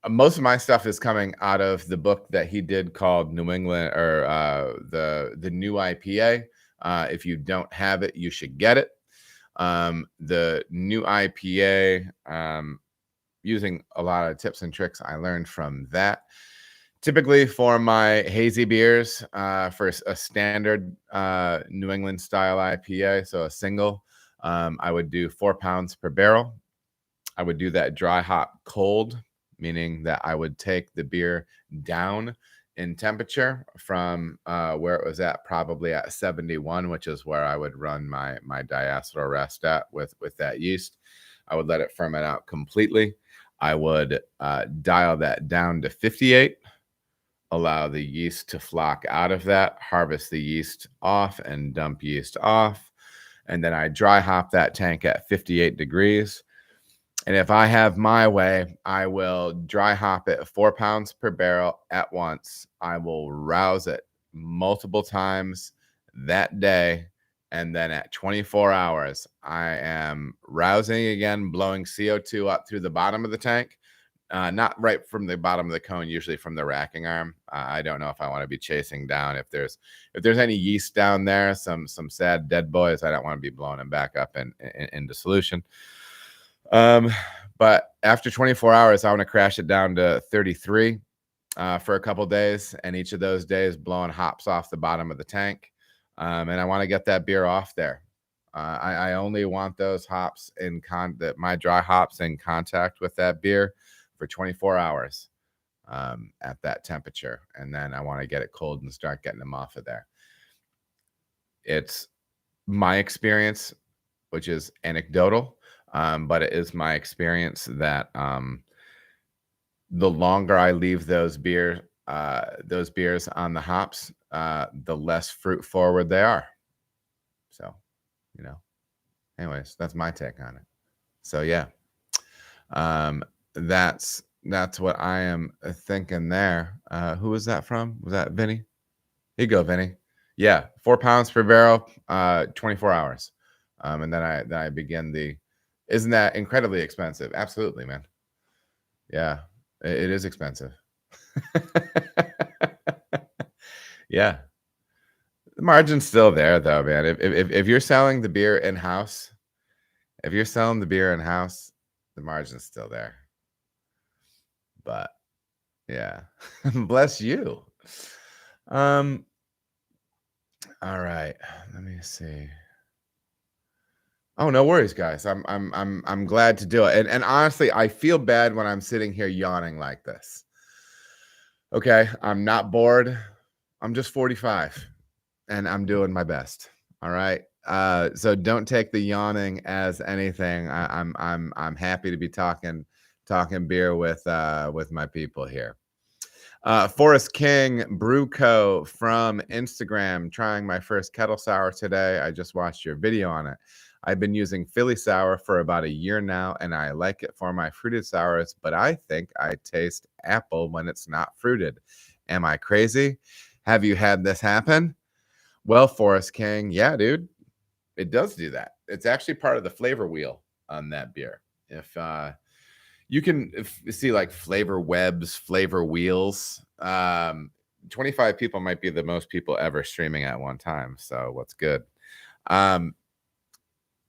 Most of my stuff is coming out of the book that he did called New England, or the new IPA. If you don't have it, you should get it. The new IPA, using a lot of tips and tricks I learned from that. Typically for my hazy beers, for a standard New England style IPA, so a single, I would do 4 pounds per barrel. I would do that dry hop cold, meaning that I would take the beer down in temperature from where it was at, probably at 71, which is where I would run my diacetyl rest at with that yeast. I would let it ferment out completely. I would dial that down to 58, allow the yeast to flock out of that, harvest the yeast off and dump yeast off. And then I dry hop that tank at 58 degrees. And if I have my way, I will dry hop it 4 pounds per barrel at once. I will rouse it multiple times that day. And then at 24 hours, I am rousing again, blowing CO2 up through the bottom of the tank. Not right from the bottom of the cone, usually from the racking arm. I don't know if I want to be chasing down. If there's any yeast down there, some sad dead boys, I don't want to be blowing them back up into solution. But after 24 hours, I want to crash it down to 33 for a couple days, and each of those days blowing hops off the bottom of the tank. And I want to get that beer off there. I only want those hops my dry hops in contact with that beer for 24 hours at that temperature. And then I want to get it cold and start getting them off of there. It's my experience, which is anecdotal, but it is my experience that the longer I leave those beers on the hops, the less fruit forward they are. So, anyways, that's my take on it. So yeah, that's what I am thinking there. Who was that from? Was that Vinny? Here you go, Vinny. Yeah, 4 pounds per barrel, 24 hours. And then I begin isn't that incredibly expensive? Absolutely, man. Yeah, it is expensive. Yeah. The margin's still there though, man. If you're selling the beer in-house, the margin's still there. But yeah. Bless you. All right. Let me see. Oh, no worries, guys. I'm glad to do it. And honestly, I feel bad when I'm sitting here yawning like this. Okay, I'm not bored. I'm just 45 and I'm doing my best. All right. So don't take the yawning as anything. I'm happy to be talking beer with my people here. Forest King Brew Co. from Instagram, trying my first kettle sour today. I just watched your video on it. I've been using Philly sour for about a year now, and I like it for my fruited sours, but I think I taste apple when it's not fruited. Am I crazy? Have you had this happen? Well, Forest King, yeah, dude, it does do that. It's actually part of the flavor wheel on that beer. If you can see like flavor webs, flavor wheels. 25 people might be the most people ever streaming at one time. So what's good?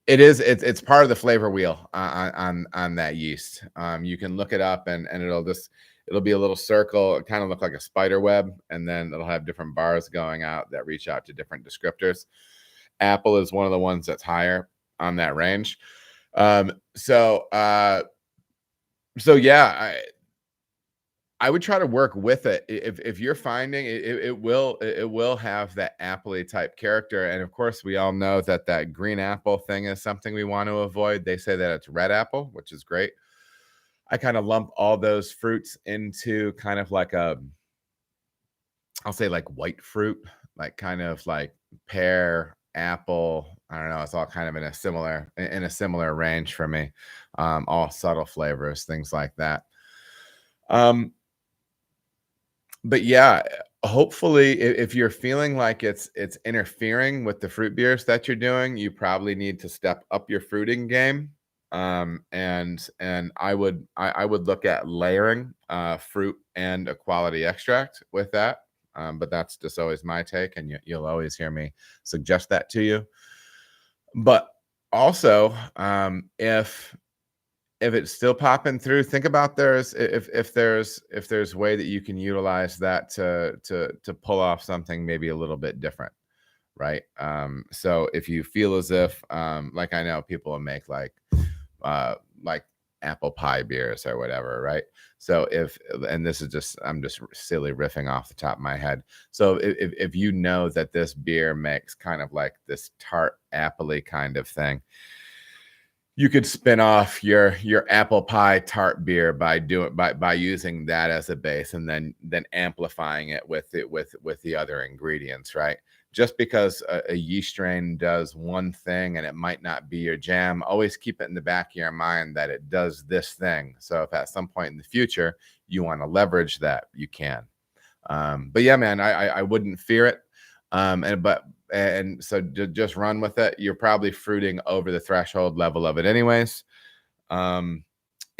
It's part of the flavor wheel on that yeast. You can look it up and it'll be a little circle. It kind of look like a spider web, and then it'll have different bars going out that reach out to different descriptors. Apple is one of the ones that's higher on that range. So yeah, I would try to work with it. If you're finding it will have that appley type character. And of course, we all know that green apple thing is something we want to avoid. They say that it's red apple, which is great. I kind of lump all those fruits into kind of like I'll say like white fruit, like kind of like pear, apple. I don't know. It's all kind of in a similar range for me. All subtle flavors, things like that. But yeah, hopefully if you're feeling like it's interfering with the fruit beers that you're doing, you probably need to step up your fruiting game. And I would look at layering fruit and a quality extract with that. But that's just always my take, and you'll always hear me suggest that to you. But also, if it's still popping through, think about if there's way that you can utilize that to pull off something maybe a little bit different, right? So if you feel as if like I know people will make like apple pie beers or whatever, right? So and this is I'm just silly riffing off the top of my head. So if you know that this beer makes kind of like this tart appley kind of thing, you could spin off your apple pie tart beer by using that as a base, and then amplifying it with the other ingredients, right? Just because a yeast strain does one thing and it might not be your jam, always keep it in the back of your mind that it does this thing. So if at some point in the future you want to leverage that, you can. But yeah, man, I wouldn't fear it. And so just run with it. You're probably fruiting over the threshold level of it anyways.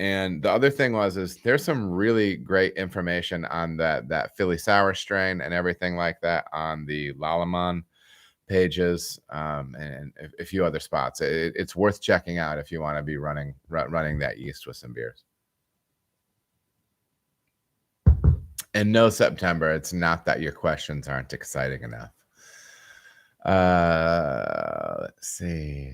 And the other thing is there's some really great information on that Philly sour strain and everything like that on the Lallemand pages, and a few other spots. It's worth checking out if you want to be running that yeast with some beers. And no, September, it's not that your questions aren't exciting enough. Let's see.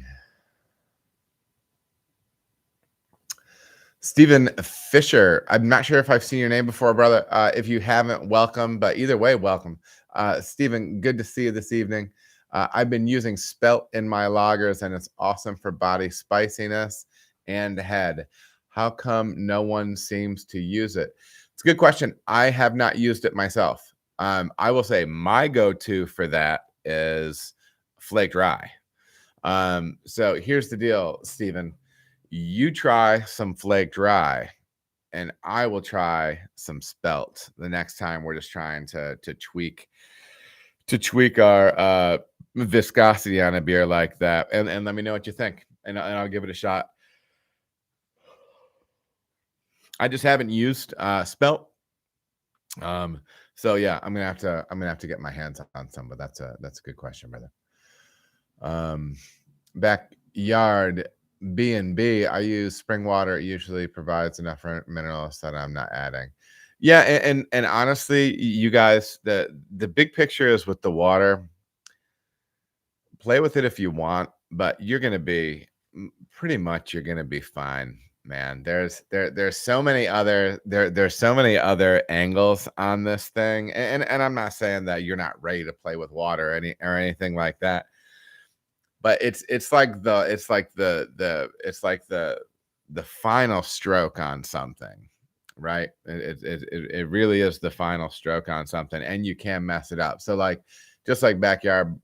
Stephen Fisher. I'm not sure if I've seen your name before, brother. If you haven't, welcome. But either way, welcome. Stephen, good to see you this evening. I've been using Spelt in my lagers, and it's awesome for body spiciness and head. How come no one seems to use it? It's a good question. I have not used it myself. I will say my go-to for that is flaked rye. So here's the deal, Stephen. You try some flaked rye, and I will try some Spelt the next time we're just trying to tweak our viscosity on a beer like that, and let me know what you think, and I'll give it a shot. I just haven't used Spelt. So yeah, I'm gonna have to get my hands on some, but that's a good question, brother. Backyard B&B, I use spring water. It usually provides enough minerals that I'm not adding. Yeah, and honestly, you guys, the big picture is with the water. Play with it if you want, but you're gonna be pretty much fine, man. There's so many other there's so many other angles on this thing, and I'm not saying that you're not ready to play with water or anything like that. But it's like the final stroke on something. right? It really is the final stroke on something, and you can mess it up. So like, just like backyard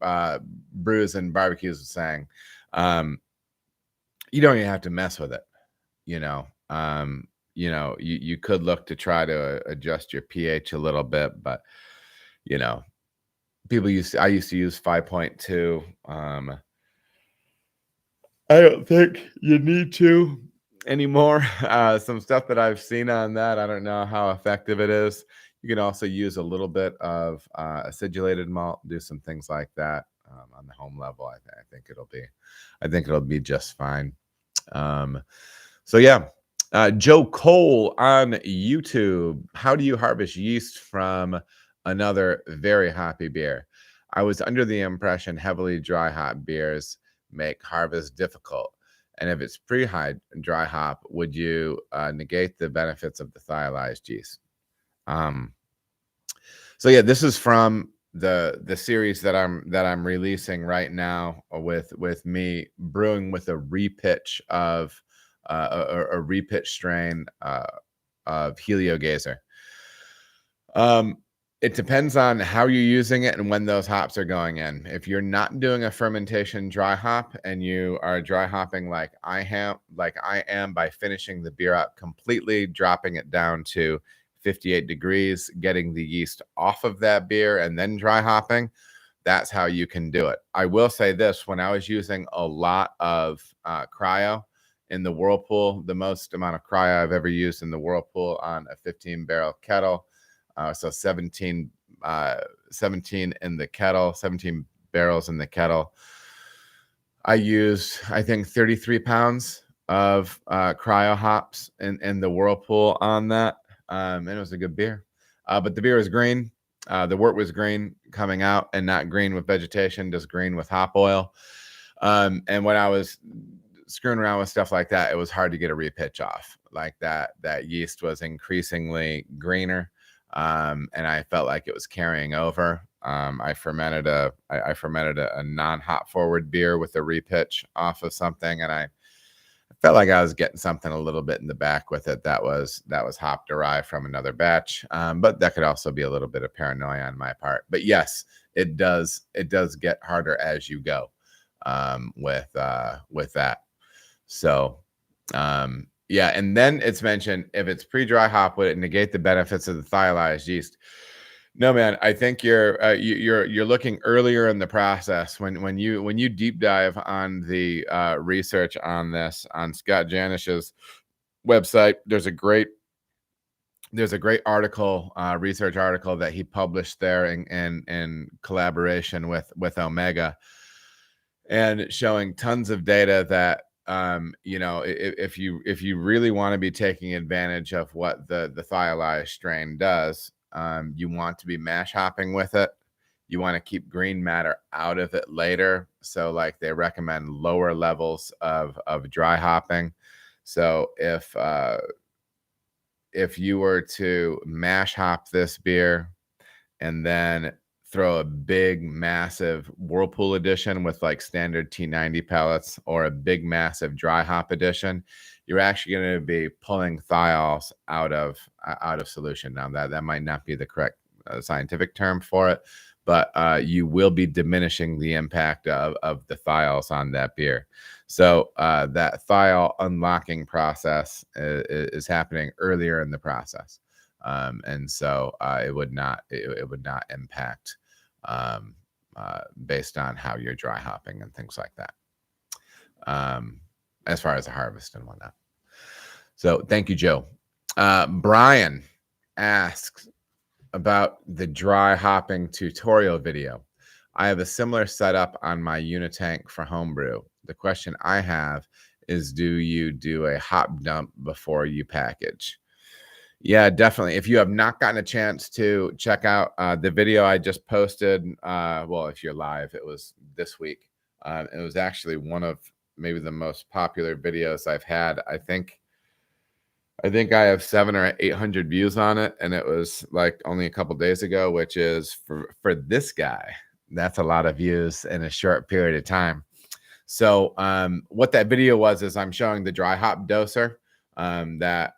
brews and barbecues was saying, you don't even have to mess with it, you know. You could look to try to adjust your pH a little bit, but you know, I used to use 5.2. I don't think you need to anymore. Some stuff that I've seen on that, I don't know how effective it is. You can also use a little bit of acidulated malt, do some things like that on the home level. I think it'll be just fine. So yeah, Joe Cole on YouTube. How do you harvest yeast from another very hoppy beer? I was under the impression heavily dry hop beers make harvest difficult. And if it's pre-high dry hop, would you negate the benefits of the thiolized yeast? So yeah, this is from the series that I'm releasing right now with me brewing with a repitch of a repitch strain of Heliogazer. It depends on how you're using it and when those hops are going in. If you're not doing a fermentation dry hop and you are dry hopping like I am by finishing the beer up completely, dropping it down to 58 degrees, getting the yeast off of that beer and then dry hopping, that's how you can do it. I will say this, when I was using a lot of cryo in the Whirlpool, the most amount of cryo I've ever used in the Whirlpool on a 15-barrel kettle, so 17 in the kettle, 17 barrels in the kettle. I used, I think, 33 pounds of cryo hops in the Whirlpool on that. And it was a good beer. But the beer was green. The wort was green coming out and not green with vegetation, just green with hop oil. And when I was screwing around with stuff like that, it was hard to get a repitch off. Like that yeast was increasingly greener. And I felt like it was carrying over. I fermented a non-hop forward beer with a repitch off of something, and I felt like I was getting something a little bit in the back with it that was hop derived from another batch. But that could also be a little bit of paranoia on my part. But yes, it does get harder as you go with that. So yeah, and then it's mentioned if it's pre-dry hop, would it negate the benefits of the thiolized yeast? No, man. I think you're looking earlier in the process when you deep dive on the research on this on Scott Janish's website. There's a great article, research article that he published there in collaboration with Omega, and showing tons of data that if you really want to be taking advantage of what the thiolized strain does, you want to be mash hopping with it. You want to keep green matter out of it later. So like they recommend lower levels of dry hopping. So if you were to mash hop this beer and then throw a big, massive Whirlpool edition with like standard T90 pellets or a big, massive dry hop edition, you're actually going to be pulling thiols out of solution. Now that might not be the correct scientific term for it, but you will be diminishing the impact of the thiols on that beer. So that thiol unlocking process is happening earlier in the process. And so it would not impact based on how you're dry hopping and things like that, as far as the harvest and whatnot. So thank you, Joe. Brian asks about the dry hopping tutorial video. I have a similar setup on my unitank for homebrew. The question I have is, do you do a hop dump before you package? Yeah, definitely. If you have not gotten a chance to check out the video I just posted, well, if you're live, it was this week. It was actually one of maybe the most popular videos I've had. I think I have 700 or 800 views on it, and it was like only a couple days ago, which is for this guy, that's a lot of views in a short period of time. So what that video was is I'm showing the dry hop doser that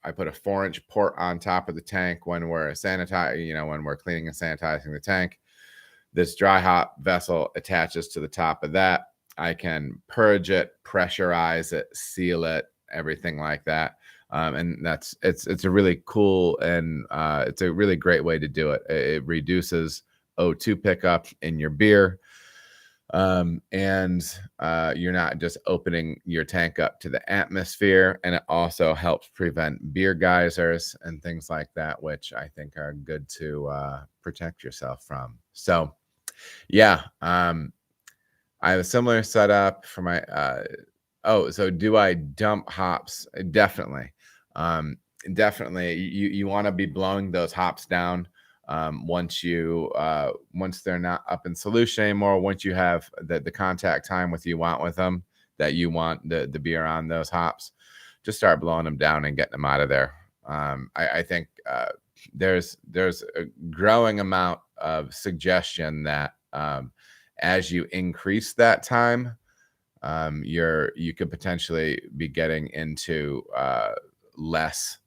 I put a 4-inch port on top of the tank when we're sanitizing, when we're cleaning and sanitizing the tank. This dry hop vessel attaches to the top of that. I can purge it, pressurize it, seal it, everything like that. And it's a really cool and it's a really great way to do it. It reduces O2 pickup in your beer. And you're not just opening your tank up to the atmosphere, and it also helps prevent beer geysers and things like that, which I think are good to protect yourself from. So yeah, I have a similar setup for my so do I dump hops? Definitely. Definitely you want to be blowing those hops down once they're not up in solution anymore, once you have the contact time you want with them, that you want the beer on those hops, just start blowing them down and getting them out of there. I think there's a growing amount of suggestion that as you increase that time, you could potentially be getting into less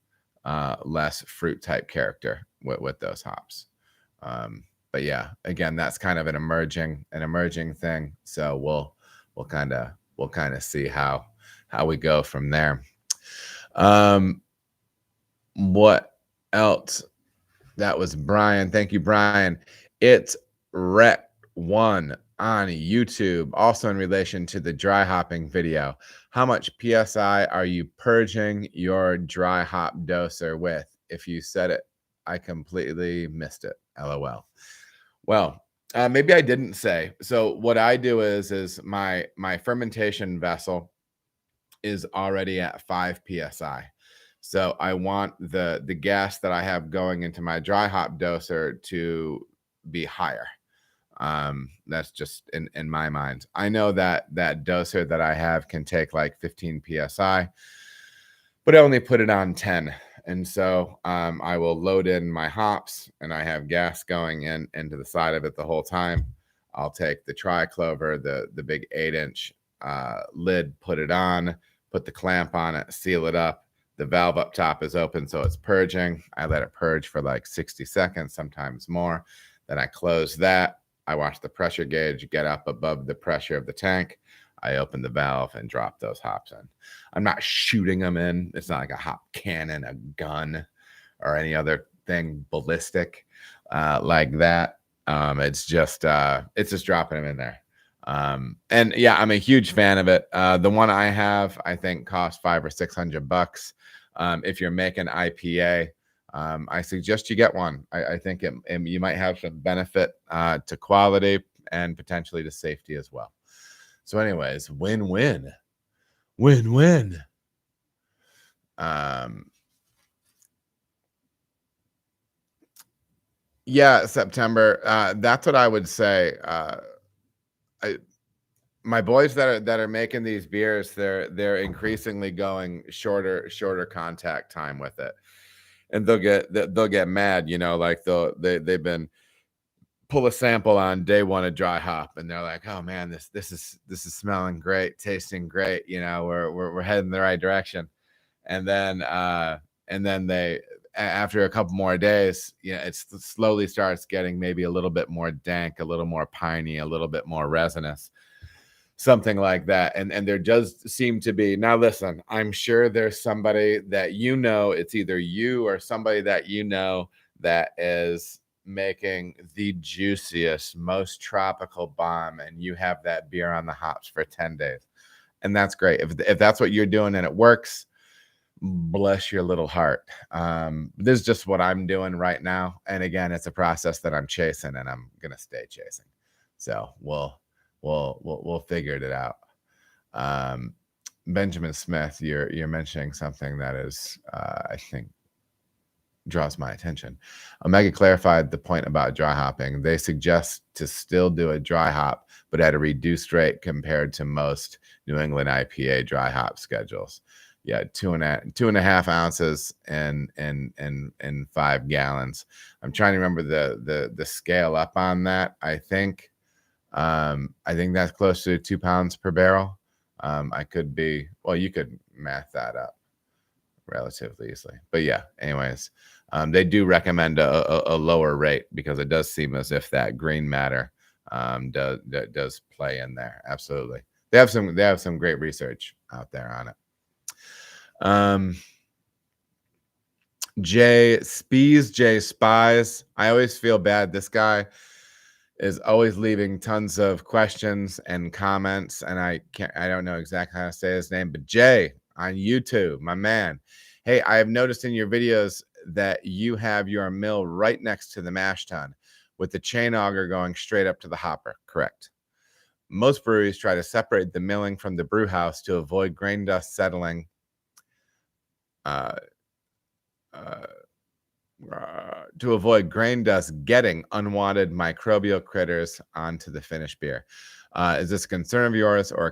fruit type character with those hops. But yeah, again, that's kind of an emerging thing. So we'll kind of see how we go from there. What else? That was Brian. Thank you, Brian. It's Rec1 on YouTube, also in relation to the dry hopping video. How much PSI are you purging your dry hop doser with? If you said it, I completely missed it. LOL. Well, maybe I didn't say. So what I do is my fermentation vessel is already at 5 PSI. So I want the gas that I have going into my dry hop doser to be higher. That's just in my mind. I know that doser that I have can take like 15 PSI, but I only put it on 10. And so I will load in my hops, and I have gas going into the side of it the whole time. I'll take the tri-clover, the big 8-inch lid, put it on, put the clamp on it, seal it up. The valve up top is open, so it's purging. I let it purge for like 60 seconds, sometimes more. Then I close that. I watch the pressure gauge get up above the pressure of the tank. I open the valve and drop those hops in. I'm not shooting them in. It's not like a hop cannon, a gun, or any other thing ballistic like that. It's just dropping them in there. And yeah, I'm a huge fan of it. The one I have, I think, costs $500 or $600. If you're making IPA, I suggest you get one. I think you might have some benefit to quality and potentially to safety as well. So anyways, win-win. Win-win. Yeah, September. That's what I would say. My boys that are making these beers, they're increasingly going shorter contact time with it, and they'll get mad, like they've been pull a sample on day one of dry hop, and they're like, oh man, this is smelling great, tasting great, we're heading in the right direction, and then they, after a couple more days, it slowly starts getting maybe a little bit more dank, a little more piney, a little bit more resinous, something like that. And there does seem to be, now listen, I'm sure there's somebody that it's either you or somebody that that is making the juiciest, most tropical bomb, and you have that beer on the hops for 10 days. And that's great. If that's what you're doing and it works, bless your little heart. This is just what I'm doing right now. And again, it's a process that I'm chasing, and I'm going to stay chasing. So we'll figure it out. Benjamin Smith, you're mentioning something that is, I think, draws my attention. Omega clarified the point about dry hopping. They suggest to still do a dry hop, but at a reduced rate compared to most New England IPA dry hop schedules. Yeah, 2.5 ounces in 5 gallons. I'm trying to remember the scale up on that. I think that's close to 2 pounds per barrel. I could be, well, you could math that up relatively easily. But yeah, anyways, they do recommend a lower rate because it does seem as if that green matter does play in there. Absolutely. They have some great research out there on it. Jay Spies. I always feel bad. This guy is always leaving tons of questions and comments, and I don't know exactly how to say his name, but Jay on YouTube, my man. Hey, I have noticed in your videos that you have your mill right next to the mash tun with the chain auger going straight up to the hopper. Correct. Most breweries try to separate the milling from the brew house to avoid grain dust settling to avoid grain dust getting unwanted microbial critters onto the finished beer. Is this a concern of yours or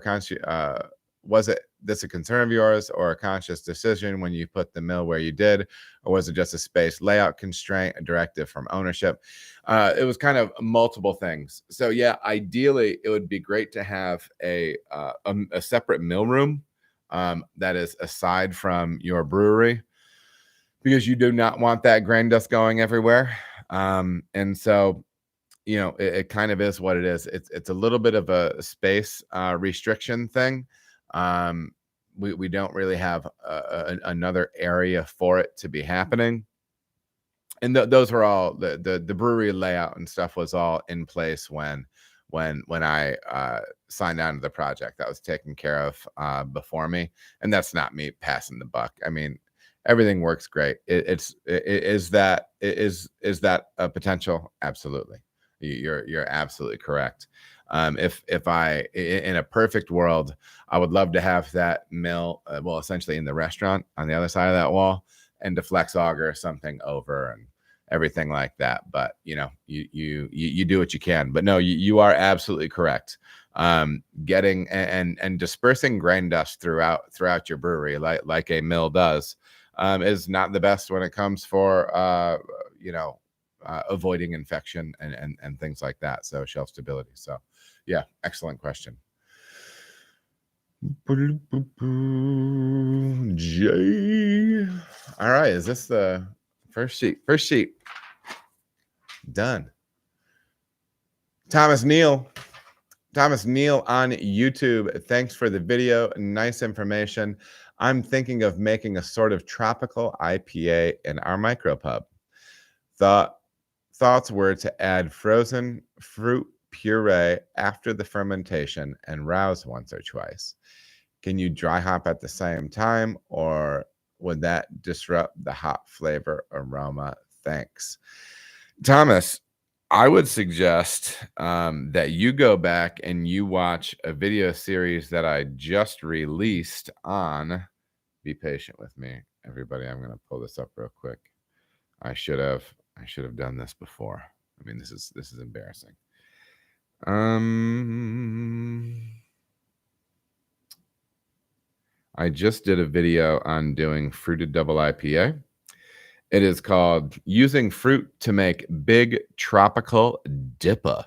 was it this a concern of yours or a conscious decision when you put the mill where you did, or was it just a space layout constraint, a directive from ownership? It was kind of multiple things. So yeah, ideally it would be great to have a separate mill room that is aside from your brewery, because you do not want that grain dust going everywhere. And so, you know, it kind of is what it is. It's a little bit of a space restriction thing. We don't really have another area for it to be happening. And those were all the brewery layout and stuff was all in place when I signed on to the project. That was taken care of before me, and that's not me passing the buck. I mean, everything works great. Is that a potential? Absolutely. You're absolutely correct. If I, in a perfect world, I would love to have that mill, well, essentially in the restaurant on the other side of that wall, and to flex auger something over and everything like that. But you know, you do what you can. But no, you are absolutely correct. Getting and dispersing grain dust throughout your brewery like a mill does is not the best when it comes for avoiding infection and things like that. So shelf stability. So yeah, excellent question. Jay. All right, is this the first sheet? First sheet. Done. Thomas Neal on YouTube. Thanks for the video. Nice information. I'm thinking of making a sort of tropical IPA in our micropub. Thoughts were to add frozen fruit puree after the fermentation and rouse once or twice. Can you dry hop at the same time, or would that disrupt the hop flavor aroma? Thanks. Thomas, I would suggest that you go back and you watch a video series that I just released on. Be patient with me, everybody. I'm going to pull this up real quick. I should have done this before. I mean, this is embarrassing. I just did a video on doing fruited double IPA. It is called Using Fruit to Make Big Tropical Dippa.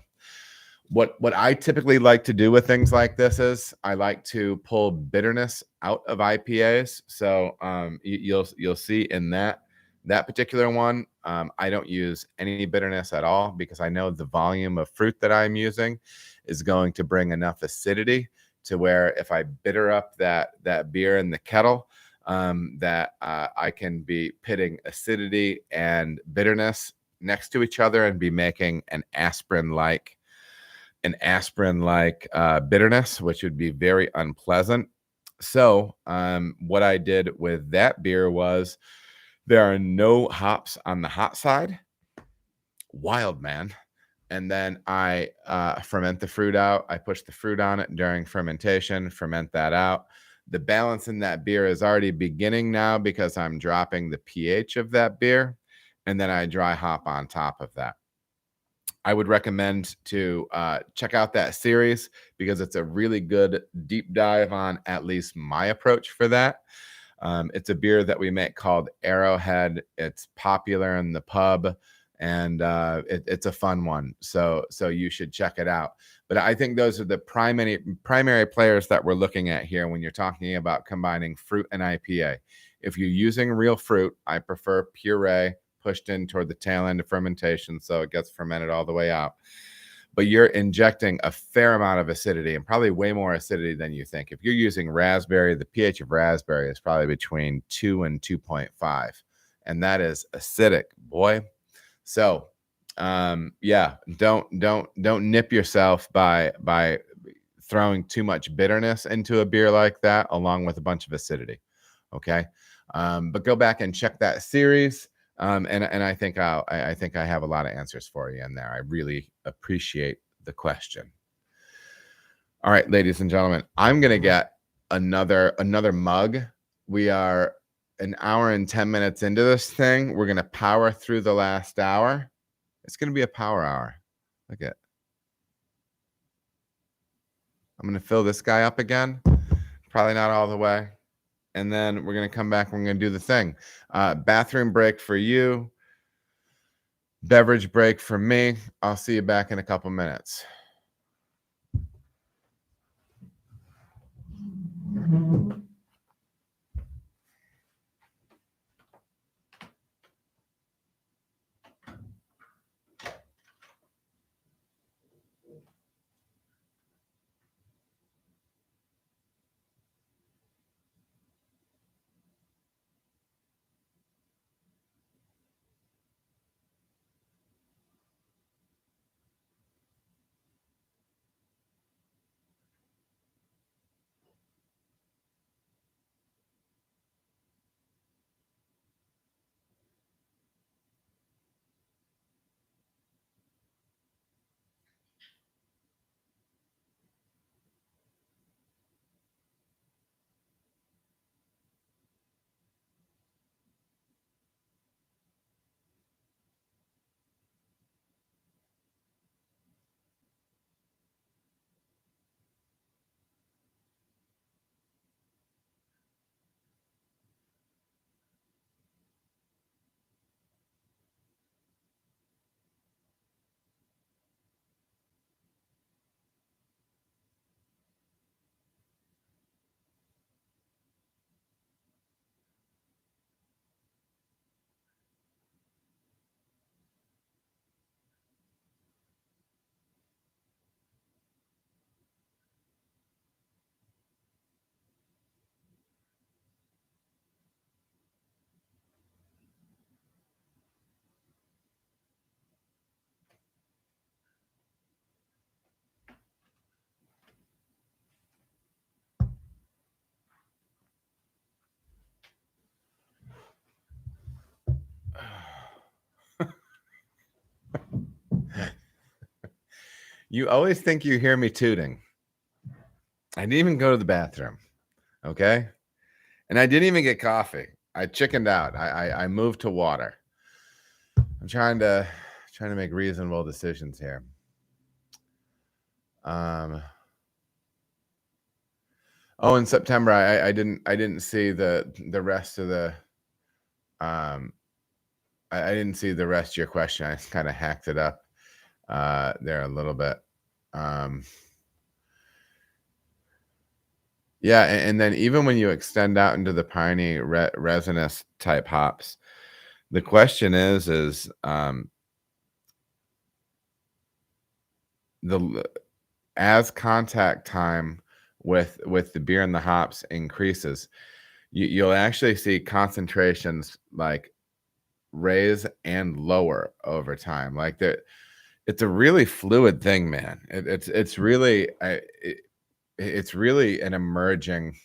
What I typically like to do with things like this is I like to pull bitterness out of IPAs. So you'll see in that particular one, I don't use any bitterness at all because I know the volume of fruit that I'm using is going to bring enough acidity to where if I bitter up that beer in the kettle, that I can be pitting acidity and bitterness next to each other and be making an aspirin-like bitterness, which would be very unpleasant. So what I did with that beer was there are no hops on the hot side. Wild, man. And then I ferment the fruit out. I push the fruit on it during fermentation, ferment that out. The balance in that beer is already beginning now because I'm dropping the pH of that beer. And then I dry hop on top of that. I would recommend to check out that series because it's a really good deep dive on at least my approach for that. It's a beer that we make called Arrowhead. It's popular in the pub, and it's a fun one. So you should check it out. But I think those are the primary players that we're looking at here when you're talking about combining fruit and IPA. If you're using real fruit, I prefer puree pushed in toward the tail end of fermentation so it gets fermented all the way out. But you're injecting a fair amount of acidity, and probably way more acidity than you think. If you're using raspberry, the pH of raspberry is probably between 2 and 2.5, and that is acidic, boy. So yeah, don't nip yourself by throwing too much bitterness into a beer like that, along with a bunch of acidity. Okay. But go back and check that series. And I think I think I have a lot of answers for you in there. I really appreciate the question. All right, ladies and gentlemen, I'm gonna get another mug. We are an hour and 10 minutes into this thing. We're gonna power through the last hour. It's gonna be a power hour. Look at. I'm gonna fill this guy up again. Probably not all the way. And then we're gonna come back. We're gonna do the thing. Bathroom break for you. Beverage break for me. I'll see you back in a couple minutes. You always think you hear me tooting. I didn't even go to the bathroom. Okay. And I didn't even get coffee. I chickened out. I moved to water. I'm trying to make reasonable decisions here. Oh, in September, I didn't see the rest of the I didn't see the rest of your question. I kind of hacked it up there a little bit. Yeah, and then even when you extend out into the piney resinous type hops, the question is the as contact time with the beer and the hops increases, you'll actually see concentrations like raise and lower over time. Like it's a really fluid thing, man. It's really it's really an emerging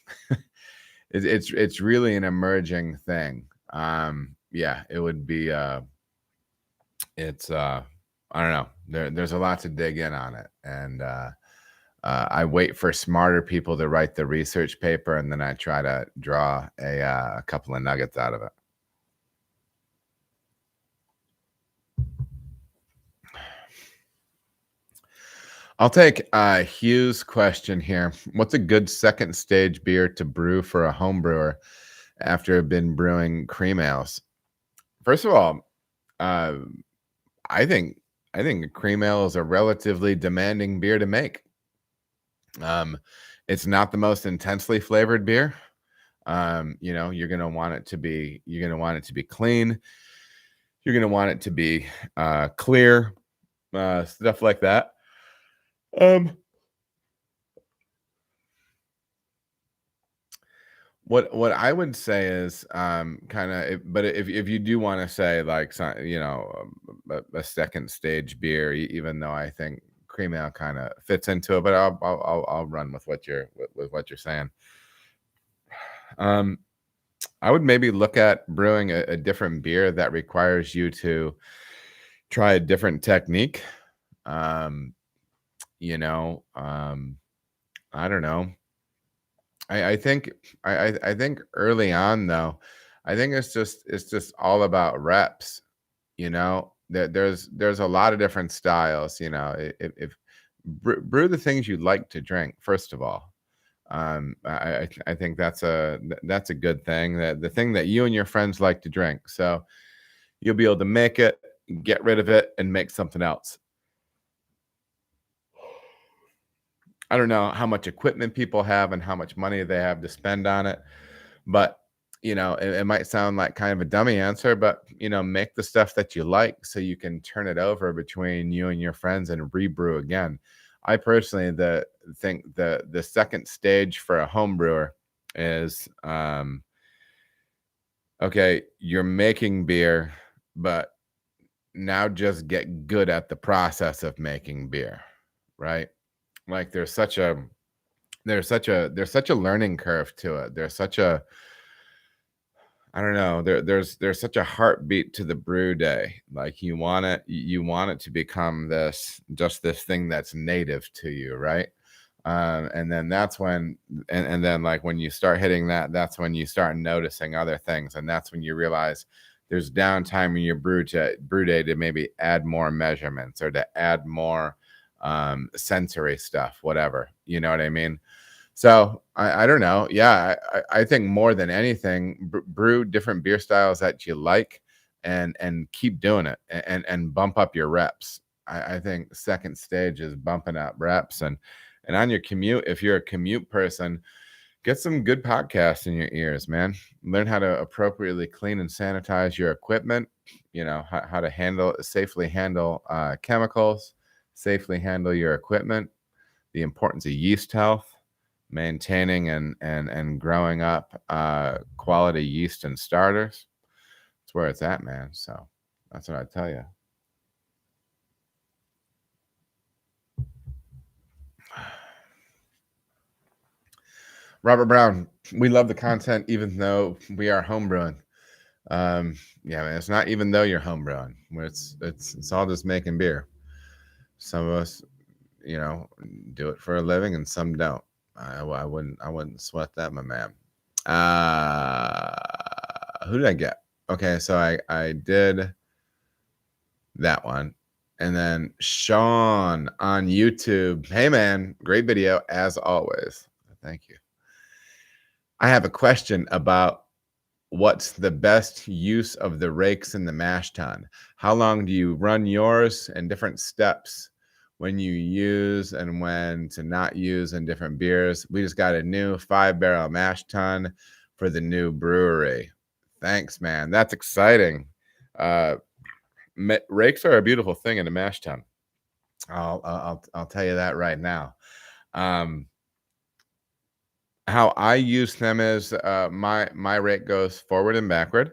it's really an emerging thing. Yeah, it would be it's I don't know. There's a lot to dig in on it, and I wait for smarter people to write the research paper, and then I try to draw a couple of nuggets out of it. I'll take Hugh's question here. What's a good second stage beer to brew for a home brewer after been brewing cream ales? First of all, I think a cream ale is a relatively demanding beer to make. It's not the most intensely flavored beer. You know, you're going to want it to be clean. You're going to want it to be clear, stuff like that. What I would say is kind of, but if you do want to say like, you know, a second stage beer, even though I think cream ale kind of fits into it, but I'll run with what you're saying. I would maybe look at brewing a different beer that requires you to try a different technique. You know, I don't know. I think I think early on though, I think it's just all about reps. You know, there's a lot of different styles. You know, if brew the things you like to drink first of all. I think that's a good thing, that the thing that you and your friends like to drink. So you'll be able to make it, get rid of it, and make something else. I don't know how much equipment people have and how much money they have to spend on it, but you know, it might sound like kind of a dummy answer, but you know, make the stuff that you like so you can turn it over between you and your friends and rebrew again. I personally think the second stage for a home brewer is okay, you're making beer, but now just get good at the process of making beer, right? Like there's such a learning curve to it. There's such a, I don't know, there's such a heartbeat to the brew day. Like you want it to become this thing that's native to you, right? And then that's when, and then like when you start hitting that, that's when you start noticing other things, and that's when you realize there's downtime in your brew day to maybe add more measurements or to add more sensory stuff, whatever. You know what I mean? So I don't know. Yeah, I think more than anything, brew different beer styles that you like, and keep doing it, and bump up your reps. I think second stage is bumping up reps, and on your commute, if you're a commute person, get some good podcasts in your ears, man. Learn how to appropriately clean and sanitize your equipment. You know how to safely handle chemicals, safely handle your equipment. The importance of yeast health, maintaining and growing up quality yeast and starters. That's where it's at, man. So that's what I tell you. Robert Brown, we love the content even though we are homebrewing. Yeah, man, it's not even though you're homebrewing. It's all just making beer. Some of us, you know, do it for a living, and some don't. I wouldn't sweat that, my man. Who did I get? Okay, so I did that one. And then Sean on YouTube. Hey man, great video as always. Thank you. I have a question about what's the best use of the rakes in the mash tun. How long do you run yours, and different steps when you use and when to not use in different beers? We just got a new 5-barrel mash tun for the new brewery. Thanks, man. That's exciting. Rakes are a beautiful thing in a mash tun. I'll tell you that right now. How I use them is my rake goes forward and backward.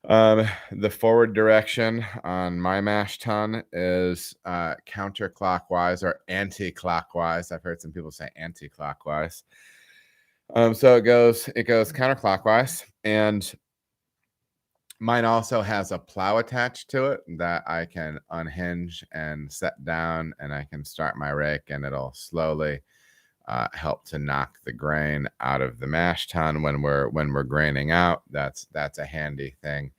The forward direction on my mash tun is counterclockwise or anti-clockwise. I've heard some people say anti-clockwise. So it goes counterclockwise, and mine also has a plow attached to it that I can unhinge and set down, and I can start my rake, and it'll slowly help to knock the grain out of the mash tun when we're graining out. That's a handy thing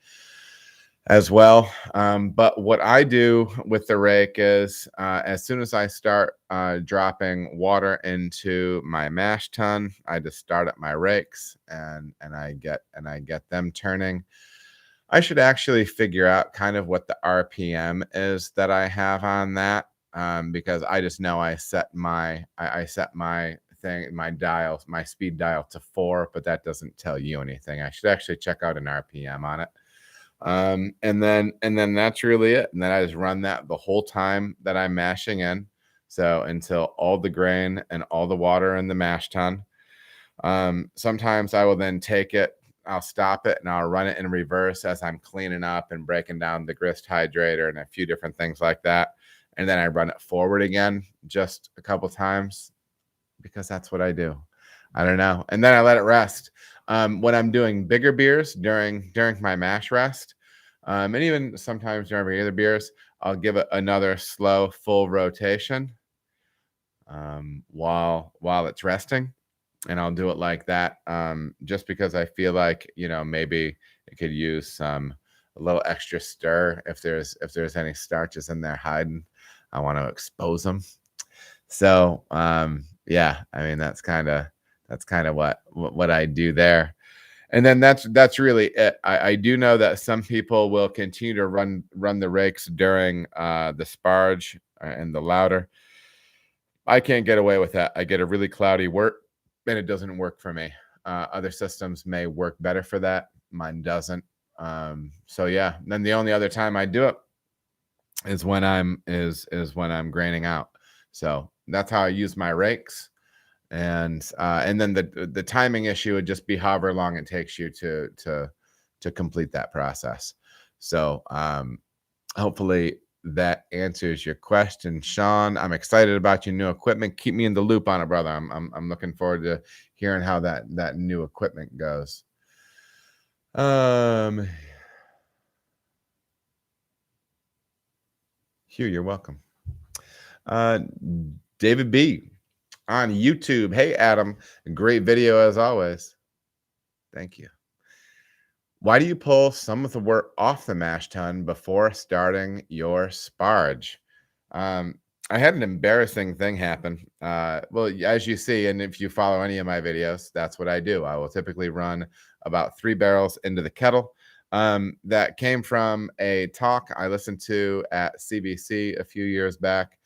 as well. But what I do with the rake is as soon as I start dropping water into my mash tun, I just start up my rakes and I get them turning. I should actually figure out kind of what the RPM is that I have on that, because I just know I set my my speed dial to 4, but that doesn't tell you anything. I should actually check out an RPM on it. And then that's really it. And then I just run that the whole time that I'm mashing in. So until all the grain and all the water in the mash tun. Sometimes I will then take it, I'll stop it, and I'll run it in reverse as I'm cleaning up and breaking down the grist hydrator and a few different things like that. And then I run it forward again just a couple times because that's what I do. I don't know. And then I let it rest. When I'm doing bigger beers during my mash rest, and even sometimes during regular beers, I'll give it another slow full rotation while it's resting. And I'll do it like that just because I feel like, maybe it could use a little extra stir if there's any starches in there hiding. I want to expose them. So yeah, I mean that's kind of what I do there. And then that's really it. I do know that some people will continue to run the rakes during the sparge and the lauter. I can't get away with that. I get a really cloudy wort, and it doesn't work for me. Other systems may work better for that. Mine doesn't. So yeah. And then the only other time I do it is when I'm graining out. So that's how I use my rakes. And then the timing issue would just be however long it takes you to complete that process. So hopefully that answers your question, Sean. I'm excited about your new equipment. Keep me in the loop on it, brother. I'm looking forward to hearing how that new equipment goes. Hugh, you're welcome. David B on YouTube. Hey, Adam, great video as always. Thank you. Why do you pull some of the wort off the mash tun before starting your sparge? I had an embarrassing thing happen. Well, as you see, and if you follow any of my videos, that's what I do. I will typically run about 3 barrels into the kettle. That came from a talk I listened to at CBC a few years back,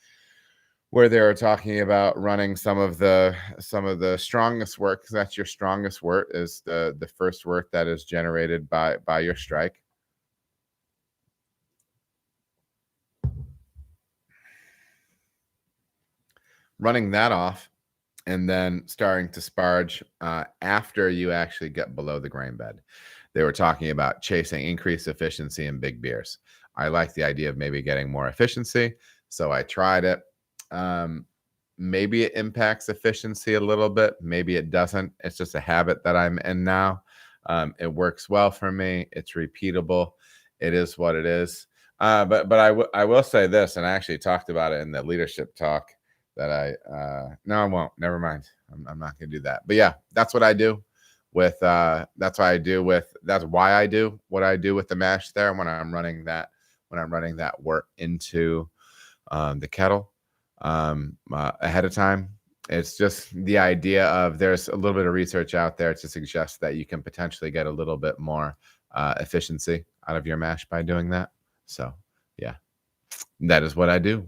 where they were talking about running some of the strongest wort, because that's your strongest wort, is the first wort that is generated by your strike. Running that off and then starting to sparge after you actually get below the grain bed. They were talking about chasing increased efficiency in big beers. I like the idea of maybe getting more efficiency, so I tried it. Maybe it impacts efficiency a little bit. Maybe it doesn't. It's just a habit that I'm in now. It works well for me. It's repeatable. It is what it is. But I will say this, and I actually talked about it in the leadership talk that no, I won't. Never mind. I'm not going to do that. But yeah, that's what I do with, that's why I do what I do with the mash there when I'm running that wort into the kettle ahead of time. It's just the idea of, there's a little bit of research out there to suggest that you can potentially get a little bit more efficiency out of your mash by doing that. So yeah, that is what I do.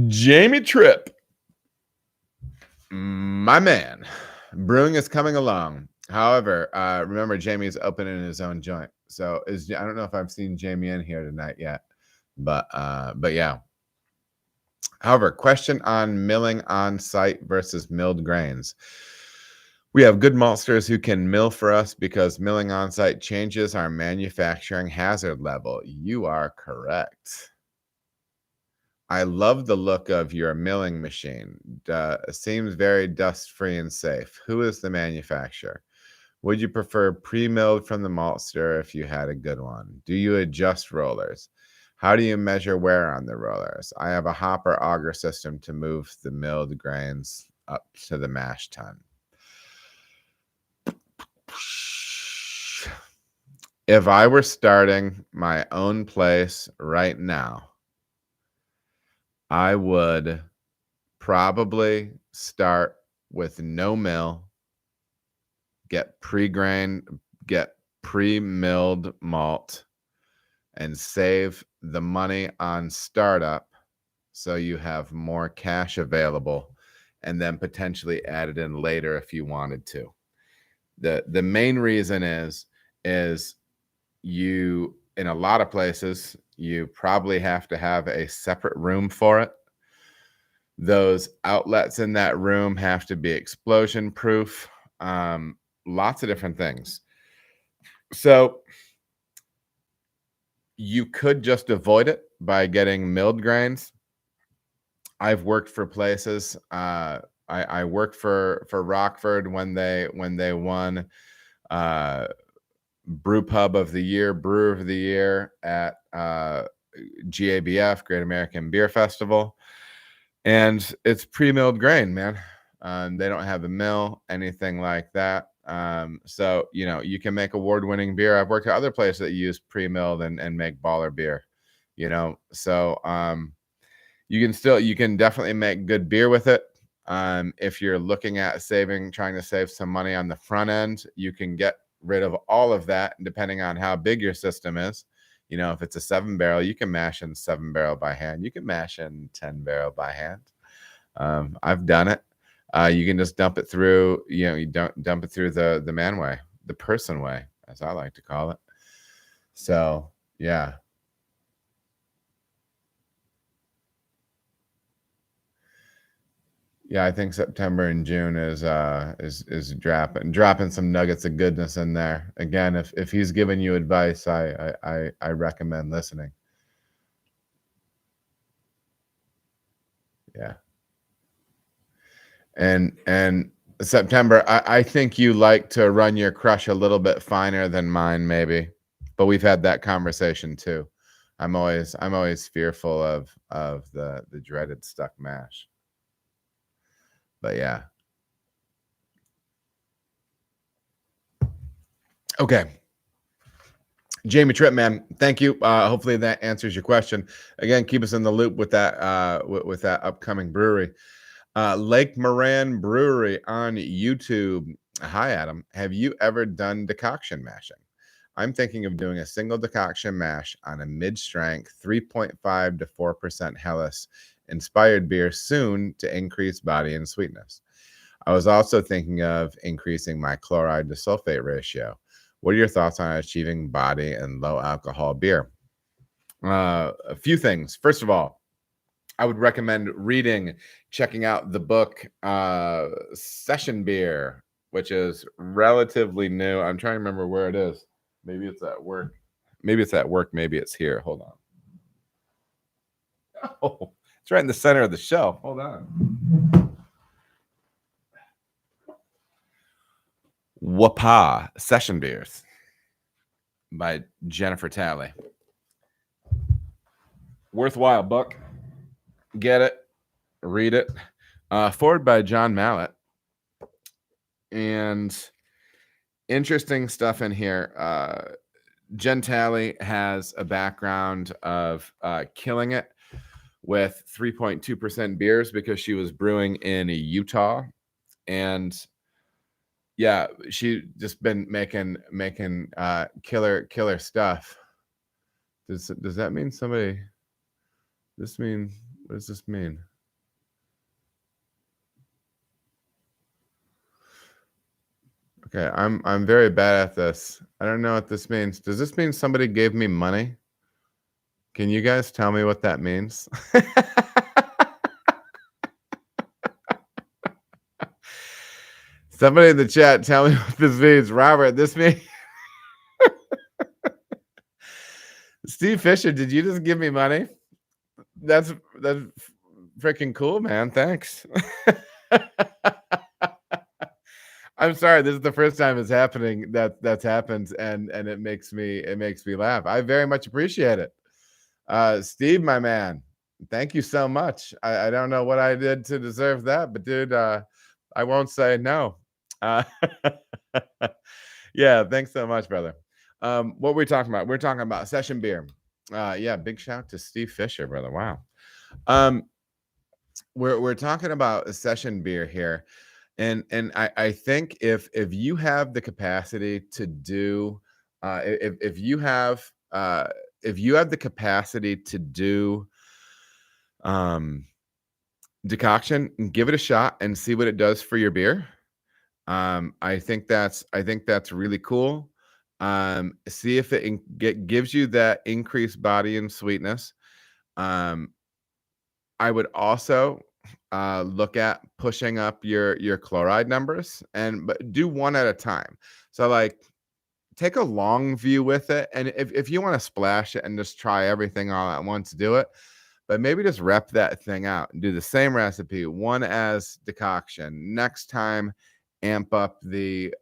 Jamie Tripp, my man, brewing is coming along. However, remember, Jamie's opening his own joint. So I don't know if I've seen Jamie in here tonight yet, but yeah. However, question on milling on site versus milled grains. We have good maltsters who can mill for us because milling on site changes our manufacturing hazard level. You are correct. I love the look of your milling machine. Seems very dust-free and safe. Who is the manufacturer? Would you prefer pre-milled from the maltster if you had a good one? Do you adjust rollers? How do you measure wear on the rollers? I have a hopper auger system to move the milled grains up to the mash tun. If I were starting my own place right now, I would probably start with no mill, get pre-milled malt, and save the money on startup so you have more cash available and then potentially add it in later if you wanted to. The main reason is you, in a lot of places, you probably have to have a separate room for it. Those outlets in that room have to be explosion proof. Lots of different things. So you could just avoid it by getting milled grains. I've worked for places. I worked for Rockford when they won Brew Pub of the Year, Brewer of the Year at GABF, Great American Beer Festival, and it's pre-milled grain, man. They don't have a mill, anything like that. So you can make award-winning beer. I've worked at other places that use pre-milled and make baller beer. So you can definitely make good beer with it. If you're looking at trying to save some money on the front end, you can get rid of all of that depending on how big your system is. If it's a 7-barrel, you can mash in 7-barrel by hand. You can mash in 10-barrel by hand. I've done it. You can just dump it through, you don't dump it through the man way, the person way, as I like to call it. So, yeah. Yeah, I think September and June is dropping some nuggets of goodness in there. Again, if he's giving you advice, I recommend listening. Yeah. And September, I think you like to run your crush a little bit finer than mine, maybe. But we've had that conversation too. I'm always fearful of the dreaded stuck mash. But yeah. Okay. Jamie Tripp, man, thank you. Hopefully that answers your question. Again, keep us in the loop with that with that upcoming brewery. Lake Moran Brewery on YouTube. Hi, Adam. Have you ever done decoction mashing? I'm thinking of doing a single decoction mash on a mid-strength 3.5 to 4% Helles inspired beer soon to increase body and sweetness. I was also thinking of increasing my chloride to sulfate ratio. What are your thoughts on achieving body and low alcohol beer? A few things. First of all, I would recommend checking out the book Session Beer, which is relatively new. I'm trying to remember where it is. Maybe it's at work. Maybe it's here. Hold on. Oh, it's right in the center of the shelf. Hold on. Wapa Session Beers by Jennifer Talley. Worthwhile book. Get it. Read it. Forward by John Mallett. And interesting stuff in here. Jen Talley has a background of killing it with 3.2% beers because she was brewing in Utah. And yeah, she just been making killer stuff. Does that mean somebody? What does this mean? Okay, I'm very bad at this. I don't know what this means. Does this mean somebody gave me money? Can you guys tell me what that means? Somebody in the chat, tell me what this means. Robert, this means Steve Fisher, did you just give me money? That's freaking cool, man. Thanks. I'm sorry. This is the first time it's happening that's happened, and it makes me laugh. I very much appreciate it. Steve, my man, thank you so much. I don't know what I did to deserve that, but dude, I won't say no. Yeah, thanks so much, brother. What were we talking about? We're talking about session beer. Yeah, big shout to Steve Fisher, brother. Wow. We're talking about a session beer here. And I think if you have the capacity to do if you have the capacity to do decoction and give it a shot and see what it does for your beer. I think that's really cool. See if it gives you that increased body and sweetness. I would also look at pushing up your chloride numbers, but do one at a time. So like take a long view with it, and if you want to splash it and just try everything all at once, do it. But maybe just rep that thing out and do the same recipe, one as decoction. Next time, amp up the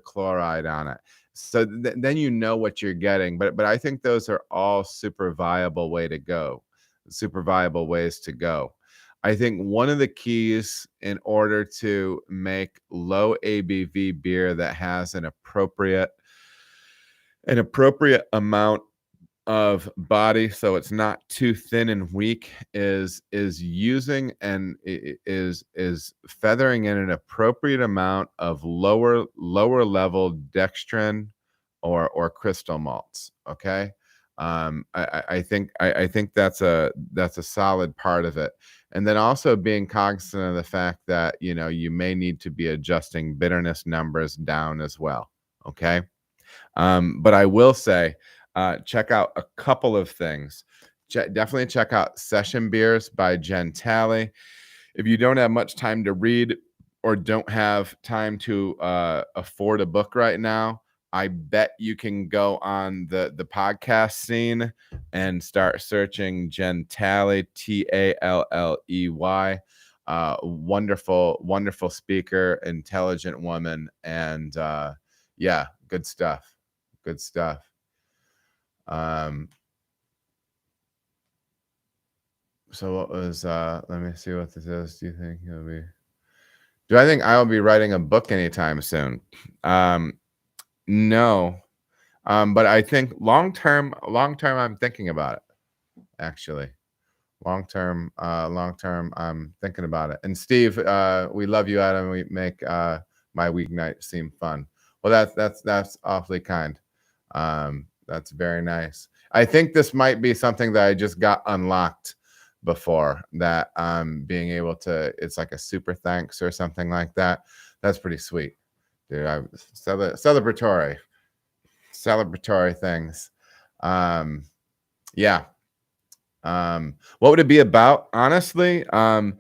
chloride on it. So then you know what you're getting. But I think those are all super viable ways to go. I think one of the keys in order to make low ABV beer that has an appropriate amount of body, so it's not too thin and weak, is using and is feathering in an appropriate amount of lower level dextrin or crystal malts. Okay. I think that's a solid part of it. And then also being cognizant of the fact that, you may need to be adjusting bitterness numbers down as well. Okay. But I will say, check out a couple of things. Definitely check out Session Beers by Jen Talley. If you don't have much time to read or don't have time to afford a book right now, I bet you can go on the podcast scene and start searching Jen Talley, Talley. Wonderful speaker, intelligent woman, and yeah, good stuff. So what was let me see what this is. Do I think I will be writing a book anytime soon? No. But I think long term I'm thinking about it, actually. Long term I'm thinking about it. And Steve, we love you, Adam. We make my weeknight seem fun. Well, that's awfully kind. That's very nice. I think this might be something that I just got unlocked before, that being able to, it's like a super thanks or something like that. That's pretty sweet, dude. Celebratory things. Yeah. What would it be about? Honestly, I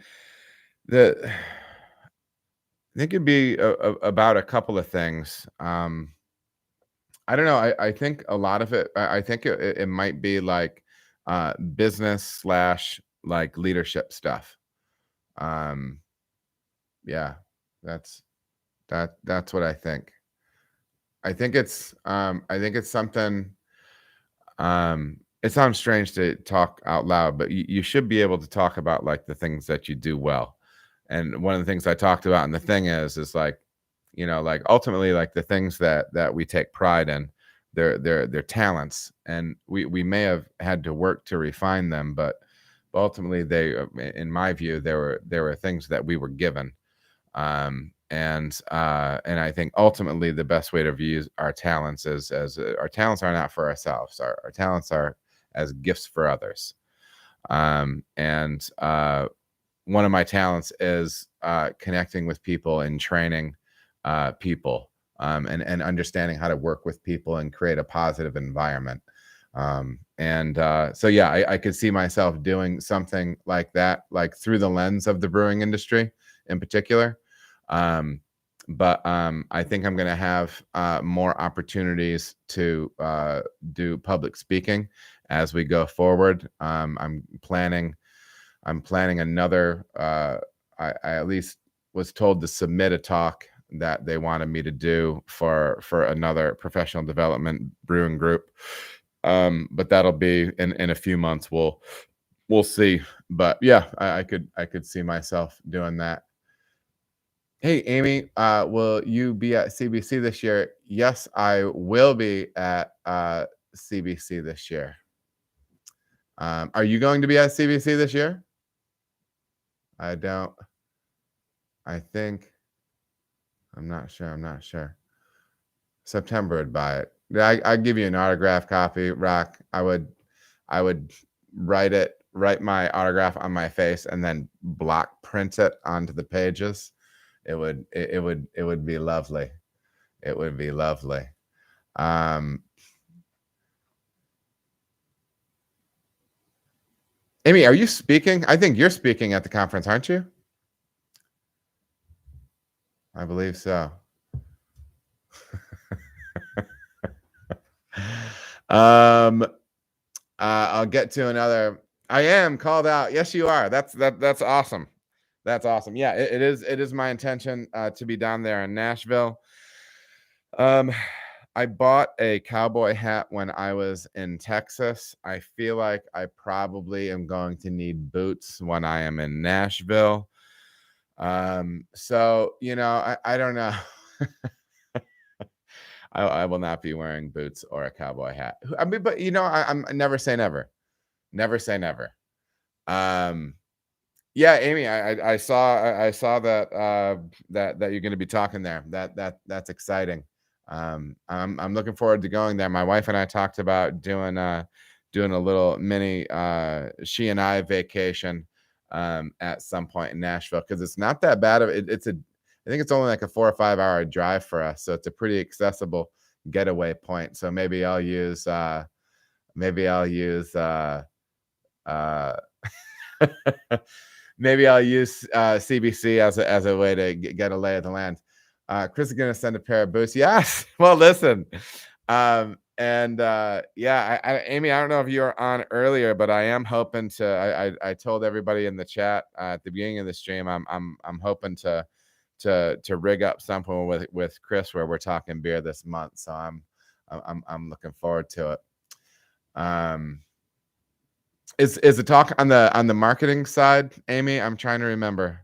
think it'd be about a couple of things. I don't know. I think a lot of it, I think it might be like business / like leadership stuff. Yeah, that's what I think. I think it's something. It sounds strange to talk out loud, but you should be able to talk about like the things that you do well. And one of the things I talked about, and the thing is like, like ultimately, like the things that we take pride in, they're talents, and we may have had to work to refine them, but ultimately they, in my view, there were things that we were given. And I think ultimately the best way to view our talents is as our talents are not for ourselves. Our talents are as gifts for others. And one of my talents is connecting with people and training people, and understanding how to work with people and create a positive environment. So yeah, I could see myself doing something like that, like through the lens of the brewing industry in particular. But I think I'm going to have more opportunities to do public speaking as we go forward. I'm planning another. I at least was told to submit a talk that they wanted me to do for another professional development brewing group. But that'll be in a few months. We'll see. But yeah, I could see myself doing that. Hey, Amy, will you be at CBC this year? Yes, I will be at CBC this year. Are you going to be at CBC this year? I think, I'm not sure. September would buy it. I'd give you an autograph copy, Rock. I would write it write my autograph on my face and then block print it onto the pages, it would be lovely. It would be lovely. Amy, are you speaking? I think you're speaking at the conference, aren't you? I believe so. I'll get to another. I am called out. Yes, you are. That's awesome. That's awesome. Yeah, it is my intention to be down there in Nashville. I bought a cowboy hat when I was in Texas. I feel like I probably am going to need boots when I am in Nashville. So, you know, I don't know. I will not be wearing boots or a cowboy hat. I mean, but you know, I'm never say never. Never say never. Yeah, Amy, I saw that that you're going to be talking there. That's exciting. I'm looking forward to going there. My wife and I talked about doing a little mini she and I vacation at some point in Nashville, because it's not that bad of it. I think it's only like a 4 or 5 hour drive for us, so it's a pretty accessible getaway point. So maybe I'll use maybe I'll use CBC as a way to get a lay of the land. Chris is going to send a pair of boots. Yes. Well, listen. Yeah, Amy, I don't know if you were on earlier, but I am hoping to. I told everybody in the chat at the beginning of the stream, I'm hoping to rig up something with Chris where we're talking beer this month. So I'm looking forward to it. Is the talk on the marketing side, Amy? I'm trying to remember.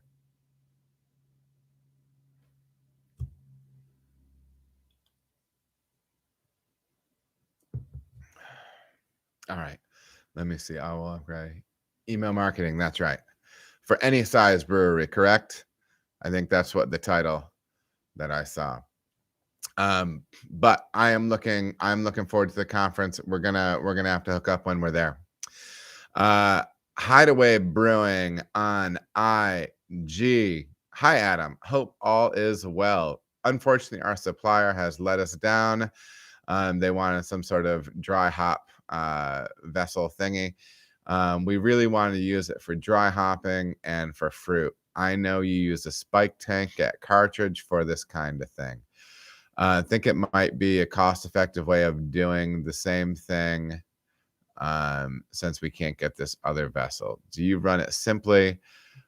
All right, let me see. I will upgrade email marketing. That's right, for any size brewery, correct? I think that's what the title that I saw. But I'm looking forward to the conference. We're gonna have to hook up when we're there. Hideaway Brewing on IG. Hi, Adam. Hope all is well. Unfortunately, our supplier has let us down. They wanted some sort of dry hop vessel thingy. We really wanted to use it for dry hopping and for fruit. I know you use a spike tank at Cartridge for this kind of thing. I think it might be a cost-effective way of doing the same thing, since we can't get this other vessel. Do you run it simply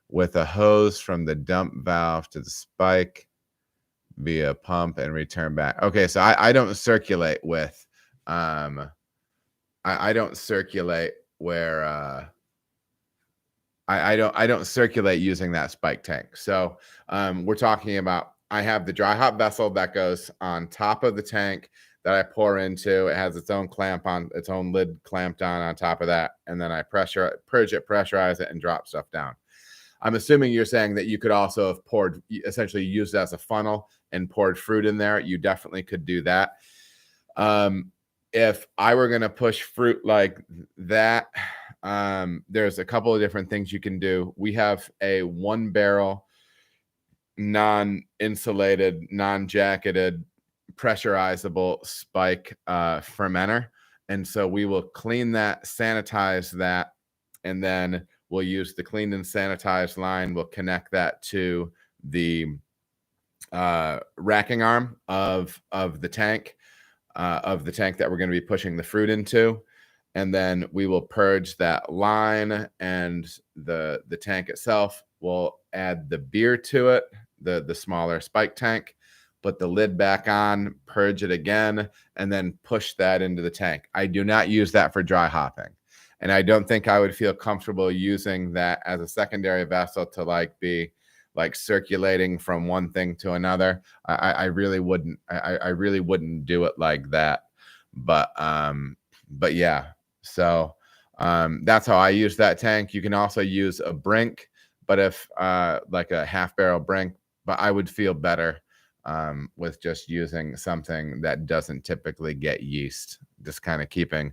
with a hose from the dump valve to the spike via pump and return back? Okay, so I don't circulate with I don't circulate where I don't circulate using that spike tank. So we're talking about, I have the dry hop vessel that goes on top of the tank that I pour into. It has its own clamp on, its own lid clamped on top of that, and then I purge it, pressurize it, and drop stuff down. I'm assuming you're saying that you could also have poured, essentially used it as a funnel and poured fruit in there. You definitely could do that. If I were going to push fruit like that, there's a couple of different things you can do. We have a 1-barrel, non-insulated, non-jacketed, pressurizable spike fermenter, and so we will clean that, sanitize that, and then we'll use the cleaned and sanitized line. We'll connect that to the racking arm of the tank that we're going to be pushing the fruit into, and then we will purge that line and the tank itself. We'll add the beer to it, the smaller spike tank, put the lid back on, purge it again, and then push that into the tank. I do not use that for dry hopping, and I don't think I would feel comfortable using that as a secondary vessel to be circulating from one thing to another. I really wouldn't. I really wouldn't do it like that. But yeah. So that's how I use that tank. You can also use a brink, but if like a half-barrel brink, but I would feel better with just using something that doesn't typically get yeast, just kind of keeping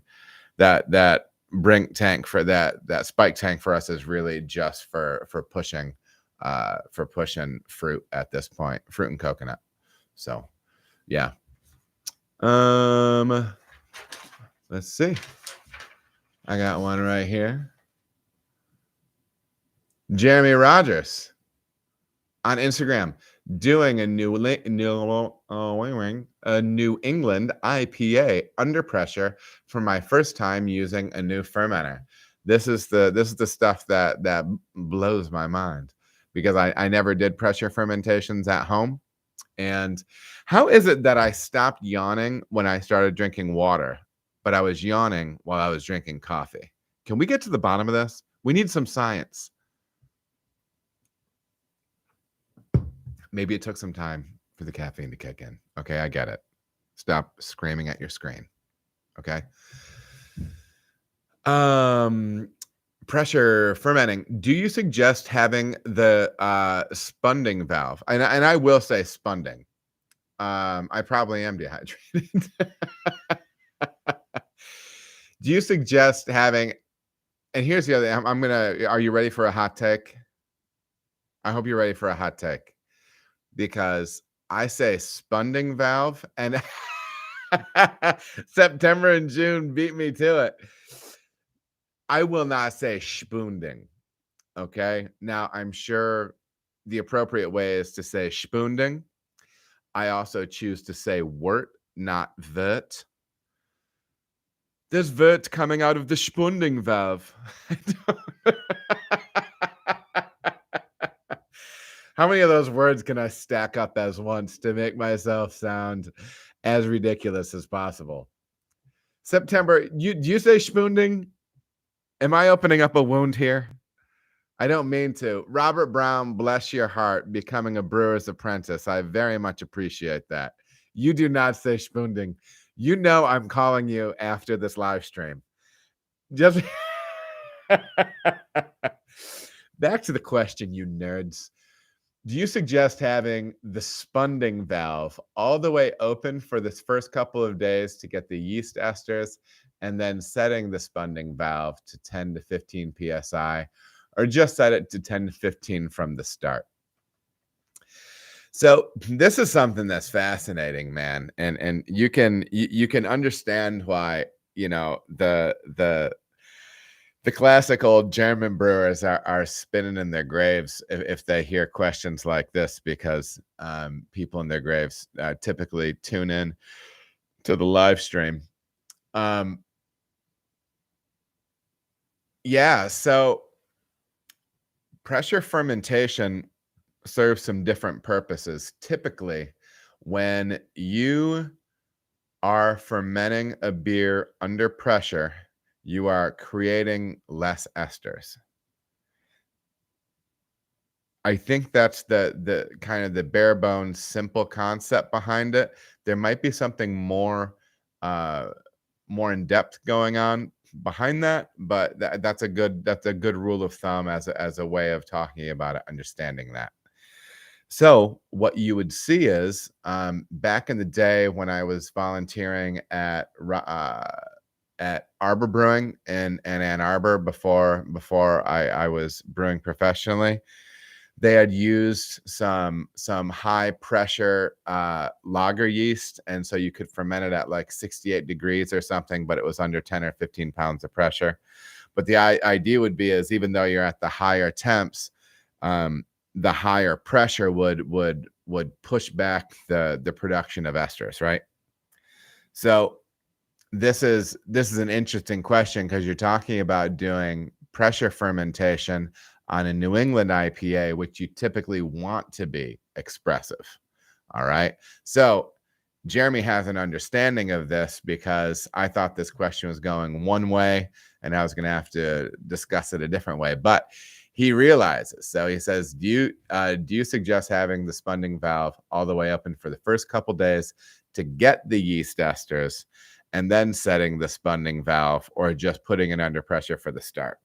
that brink tank for that spike tank for us is really just for pushing fruit at this point, fruit and coconut. So yeah. Let's see. I got one right here. Jeremy Rogers on Instagram doing a New England IPA under pressure for my first time using a new fermenter. This is the stuff that blows my mind, because I never did pressure fermentations at home. And how is it that I stopped yawning when I started drinking water, but I was yawning while I was drinking coffee? Can we get to the bottom of this? We need some science. Maybe it took some time for the caffeine to kick in. Okay, I get it. Stop screaming at your screen. Okay. Pressure fermenting. Do you suggest having the spunding valve? And I will say spunding. I probably am dehydrated. Do you suggest having? And here's the other. I'm gonna. Are you ready for a hot take? I hope you're ready for a hot take, because I say spunding valve, and September and June beat me to it. I will not say spoonding. Okay. Now, I'm sure the appropriate way is to say spoonding. I also choose to say wort, not vert. There's vert coming out of the spoonding valve. How many of those words can I stack up as once to make myself sound as ridiculous as possible? September, do you say spoonding? Am I opening up a wound here? I don't mean to. Robert Brown, bless your heart, becoming a brewer's apprentice. I very much appreciate that. You do not say spoonding. You know I'm calling you after this live stream. Just back to the question, you nerds. Do you suggest having the spunding valve all the way open for this first couple of days to get the yeast esters, and then setting the spunding valve to 10 to 15 psi, or just set it to 10 to 15 from the start? So this is something that's fascinating, man, and you can understand why, you know, the classic old German brewers are spinning in their graves if they hear questions like this, because people in their graves typically tune in to the live stream. Yeah, so pressure fermentation serves some different purposes. Typically, when you are fermenting a beer under pressure, you are creating less esters. I think that's the kind of the bare bones simple concept behind it. There might be something more more in depth going on behind that, but that's a good rule of thumb as a way of talking about it, understanding that. So what you would see is back in the day when I was volunteering at Arbor Brewing in Ann Arbor before I was brewing professionally, they had used some high pressure lager yeast, and so you could ferment it at like 68 degrees or something, but it was under 10 or 15 pounds of pressure. But the idea would be is, even though you're at the higher temps, the higher pressure would push back the production of esters, right? So this is an interesting question, because you're talking about doing pressure fermentation on a New England IPA, which you typically want to be expressive. All right. So Jeremy has an understanding of this, because I thought this question was going one way and I was going to have to discuss it a different way, but he realizes. So he says, do you suggest having the spunding valve all the way open for the first couple days to get the yeast esters, and then setting the spunding valve, or just putting it under pressure for the start?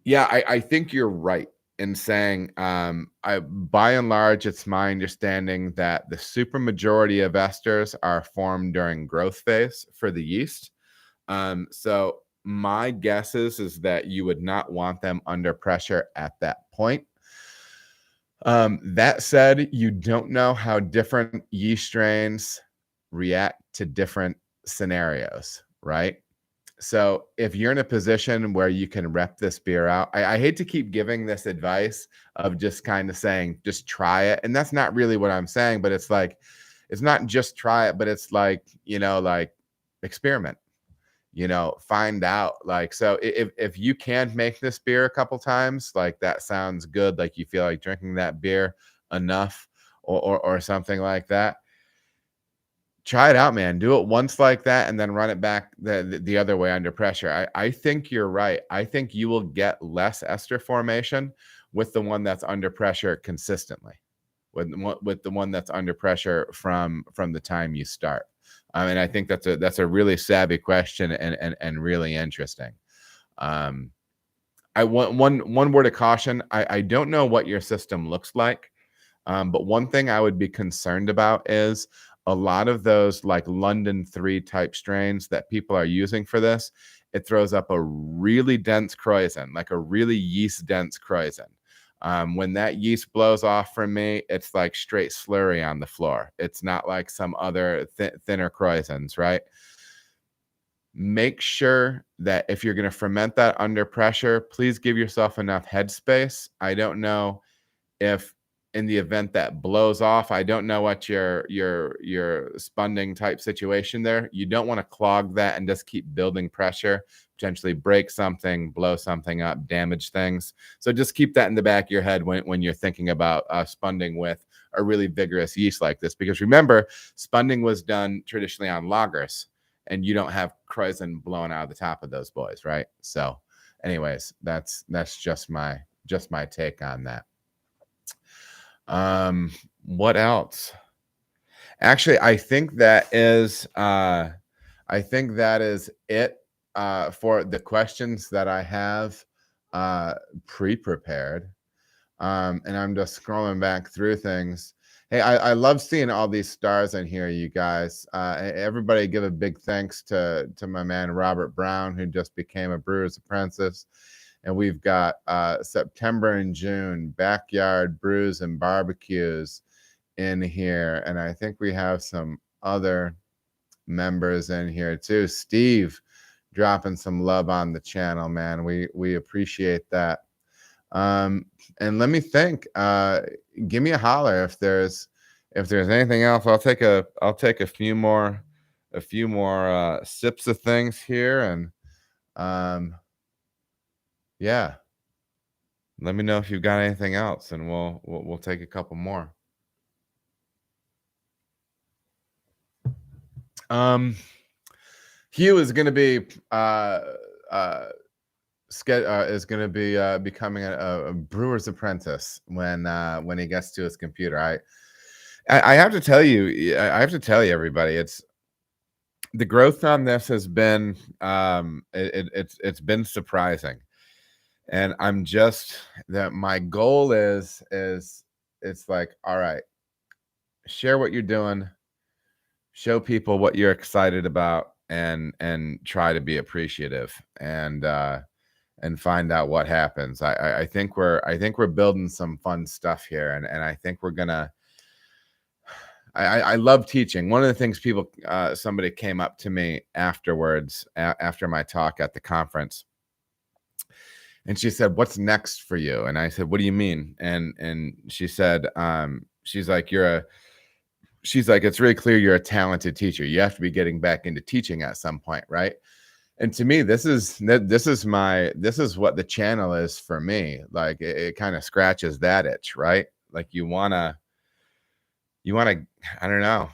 Yeah, I think you're right in saying, by and large, it's my understanding that the supermajority of esters are formed during growth phase for the yeast. So my guess is that you would not want them under pressure at that point. That said, you don't know how different yeast strains react to different scenarios, right? So if you're in a position where you can rep this beer out, I hate to keep giving this advice of just kind of saying, just try it. And that's not really what I'm saying, but it's like, it's not just try it, but it's like, like experiment, find out. Like, so if you can make this beer a couple times, like that sounds good. Like you feel like drinking that beer enough or something like that. Try it out, man. Do it once like that and then run it back the other way under pressure. I think you're right. I think you will get less ester formation with the one that's under pressure consistently, with the one that's under pressure from the time you start. And I think that's a really savvy question and really interesting. I want one word of caution. I don't know what your system looks like. But one thing I would be concerned about is a lot of those like London 3 type strains that people are using for this, it throws up a really dense krausen, like a really yeast dense krausen. When that yeast blows off from me, it's like straight slurry on the floor. It's not like some other thinner krausens, right? Make sure that if you're going to ferment that under pressure, please give yourself enough headspace. I don't know if in the event that blows off, I don't know what your spunding type situation there. You don't want to clog that and just keep building pressure, potentially break something, blow something up, damage things. So just keep that in the back of your head when you're thinking about spunding with a really vigorous yeast like this. Because remember, spunding was done traditionally on lagers, and you don't have krausen blowing out of the top of those boys, right? So anyways, that's just my take on that. What else? Actually, I think that is it for the questions that I have pre-prepared. And I'm just scrolling back through things. Hey, I love seeing all these stars in here, you guys. Everybody give a big thanks to my man Robert Brown, who just became a brewer's apprentice. And we've got September and June backyard brews and barbecues in here. And I think we have some other members in here too. Steve dropping some love on the channel, man. We appreciate that. And let me think. Give me a holler if there's anything else. I'll take a few more sips of things here, and yeah. Let me know if you've got anything else, and we'll take a couple more. Hugh is going to be becoming a brewer's apprentice when he gets to his computer. I have to tell you, everybody, it's the growth on this has been it's been surprising. And I'm just that my goal is it's like, all right, share what you're doing, show people what you're excited about, and try to be appreciative and find out what happens. I think we're building some fun stuff here, and I think we're gonna. I love teaching. One of the things somebody came up to me afterwards after my talk at the conference. And she said, "What's next for you?" And I said, "What do you mean?" And she said, she's like, "It's really clear you're a talented teacher. You have to be getting back into teaching at some point, right?" And to me, this is what the channel is for me. Like it kind of scratches that itch, right? Like you wanna, I don't know.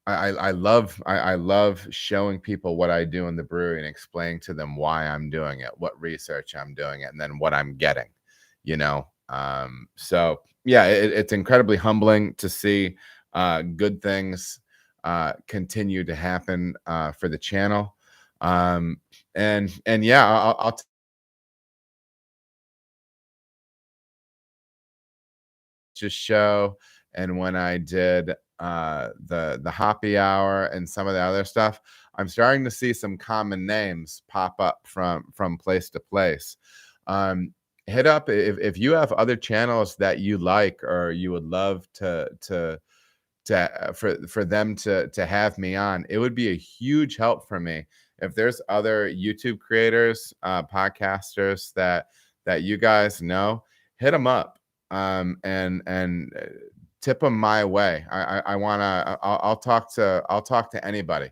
I love showing people what I do in the brewery and explaining to them why I'm doing it, what research I'm doing it, and then what I'm getting, So yeah, it's incredibly humbling to see good things continue to happen for the channel. And yeah, I'll just show. And when I did the hoppy hour and some of the other stuff, I'm starting to see some common names pop up from place to place. Hit up if you have other channels that you like or you would love for them to have me on. It would be a huge help for me if there's other YouTube creators, podcasters that you guys know. Hit them up, and tip them my way. I want to. I'll talk to anybody.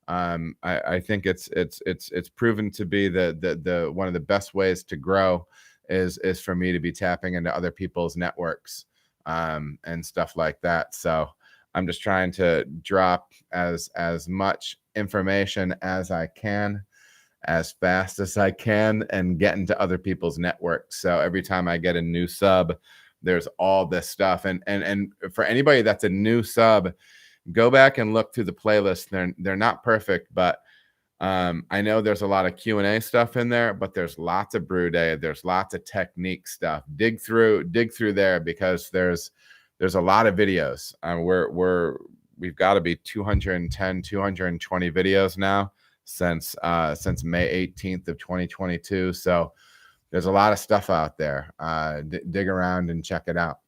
I think it's proven to be the one of the best ways to grow is for me to be tapping into other people's networks, and stuff like that. So I'm just trying to drop as much information as I can, as fast as I can, and get into other people's networks. So every time I get a new sub, there's all this stuff. And for anybody that's a new sub, go back and look through the playlist. They're not perfect, but I know there's a lot of Q&A stuff in there, but there's lots of brew day. There's lots of technique stuff. Dig through there, because there's a lot of videos. We've got to be 210, 220 videos now since May 18th of 2022. So there's a lot of stuff out there. Dig around and check it out.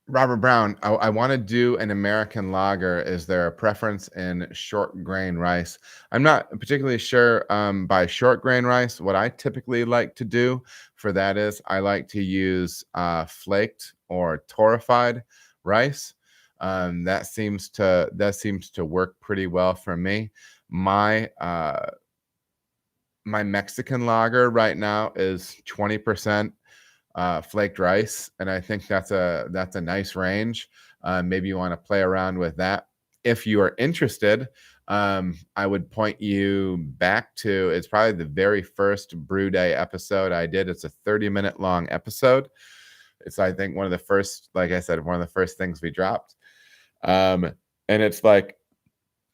Robert Brown, I want to do an American lager. Is there a preference in short grain rice? I'm not particularly sure by short grain rice. What I typically like to do for that is I like to use flaked or torrefied rice. That seems to work pretty well for me. My Mexican lager right now is 20% flaked rice, and I think that's a nice range. Maybe you want to play around with that. If you are interested, I would point you back to, it's probably the very first Brew Day episode I did. It's a 30-minute long episode. It's, I think, one of the first, like I said, one of the first things we dropped. And it's like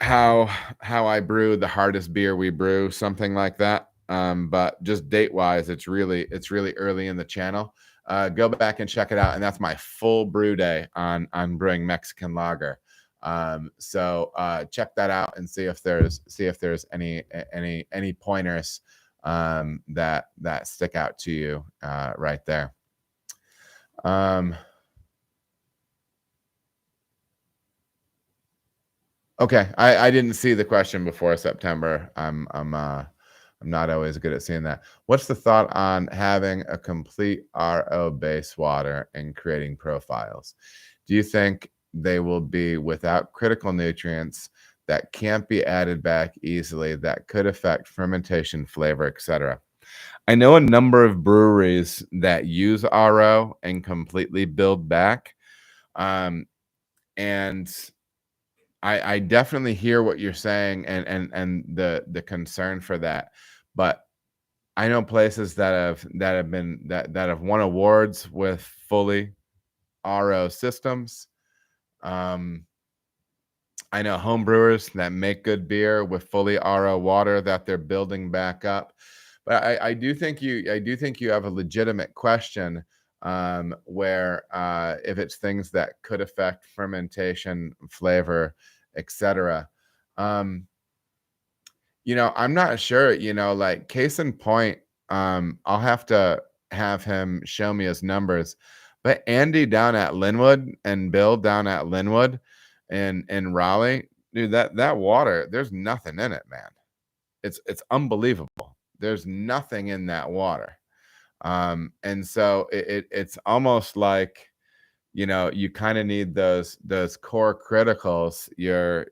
how I brew the hardest beer we brew, something like that. But just date wise, it's really early in the channel. Go back and check it out. And that's my full brew day on brewing Mexican lager. So check that out and see if there's any pointers that stick out to you right there. Okay, I didn't see the question before September. I'm not always good at seeing that. What's the thought on having a complete RO base water and creating profiles? Do you think they will be without critical nutrients that can't be added back easily, that could affect fermentation, flavor, etc.? I know a number of breweries that use RO and completely build back. And I definitely hear what you're saying and the concern for that, but I know places that have won awards with fully RO systems. I know home brewers that make good beer with fully RO water that they're building back up. But I do think you have a legitimate question, where if it's things that could affect fermentation, flavor, etc. I'm not sure, like case in point, I'll have to have him show me his numbers, but Andy down at Linwood and Bill down at Linwood in Raleigh, dude, that water, there's nothing in it, man. It's unbelievable. There's nothing in that water. And so it's almost like, you kind of need those core criticals, your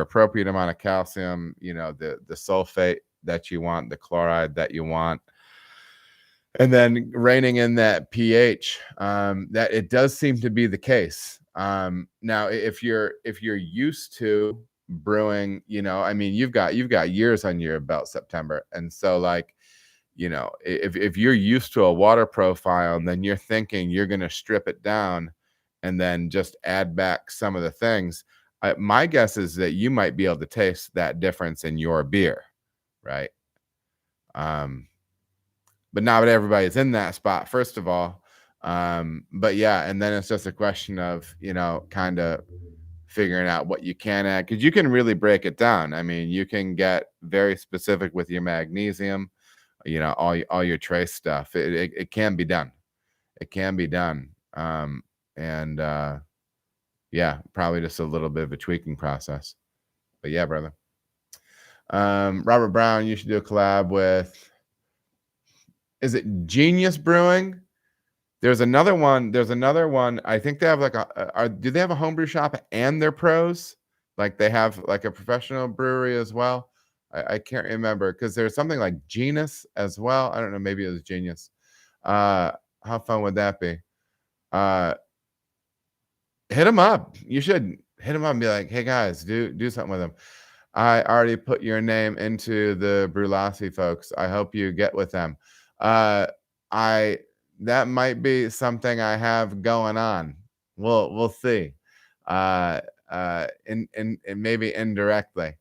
appropriate amount of calcium, the sulfate that you want, the chloride that you want, and then reining in that pH. That it does seem to be the case. Now, if you're used to brewing, you've got years on your belt, September, and so like, if you're used to a water profile and then you're thinking you're going to strip it down and then just add back some of the things, my guess is that you might be able to taste that difference in your beer, right? But not everybody's in that spot, first of all. But yeah, and then it's just a question of, kind of figuring out what you can add, because you can really break it down. I mean, you can get very specific with your magnesium, all your trace stuff. It can be done. It can be done. And yeah, probably just a little bit of a tweaking process. But yeah, brother. Robert Brown, you should do a collab with, is it Genius Brewing? There's another one. I think they have like do they have a homebrew shop and they're pros? Like they have like a professional brewery as well. I can't remember, because there's something like Genus as well. I don't know. Maybe it was Genius. How fun would that be? Hit them up. You should hit them up and be like, hey guys, do something with them. I already put your name into the Brulasi folks. I hope you get with them. I That might be something I have going on. We'll see. In maybe indirectly.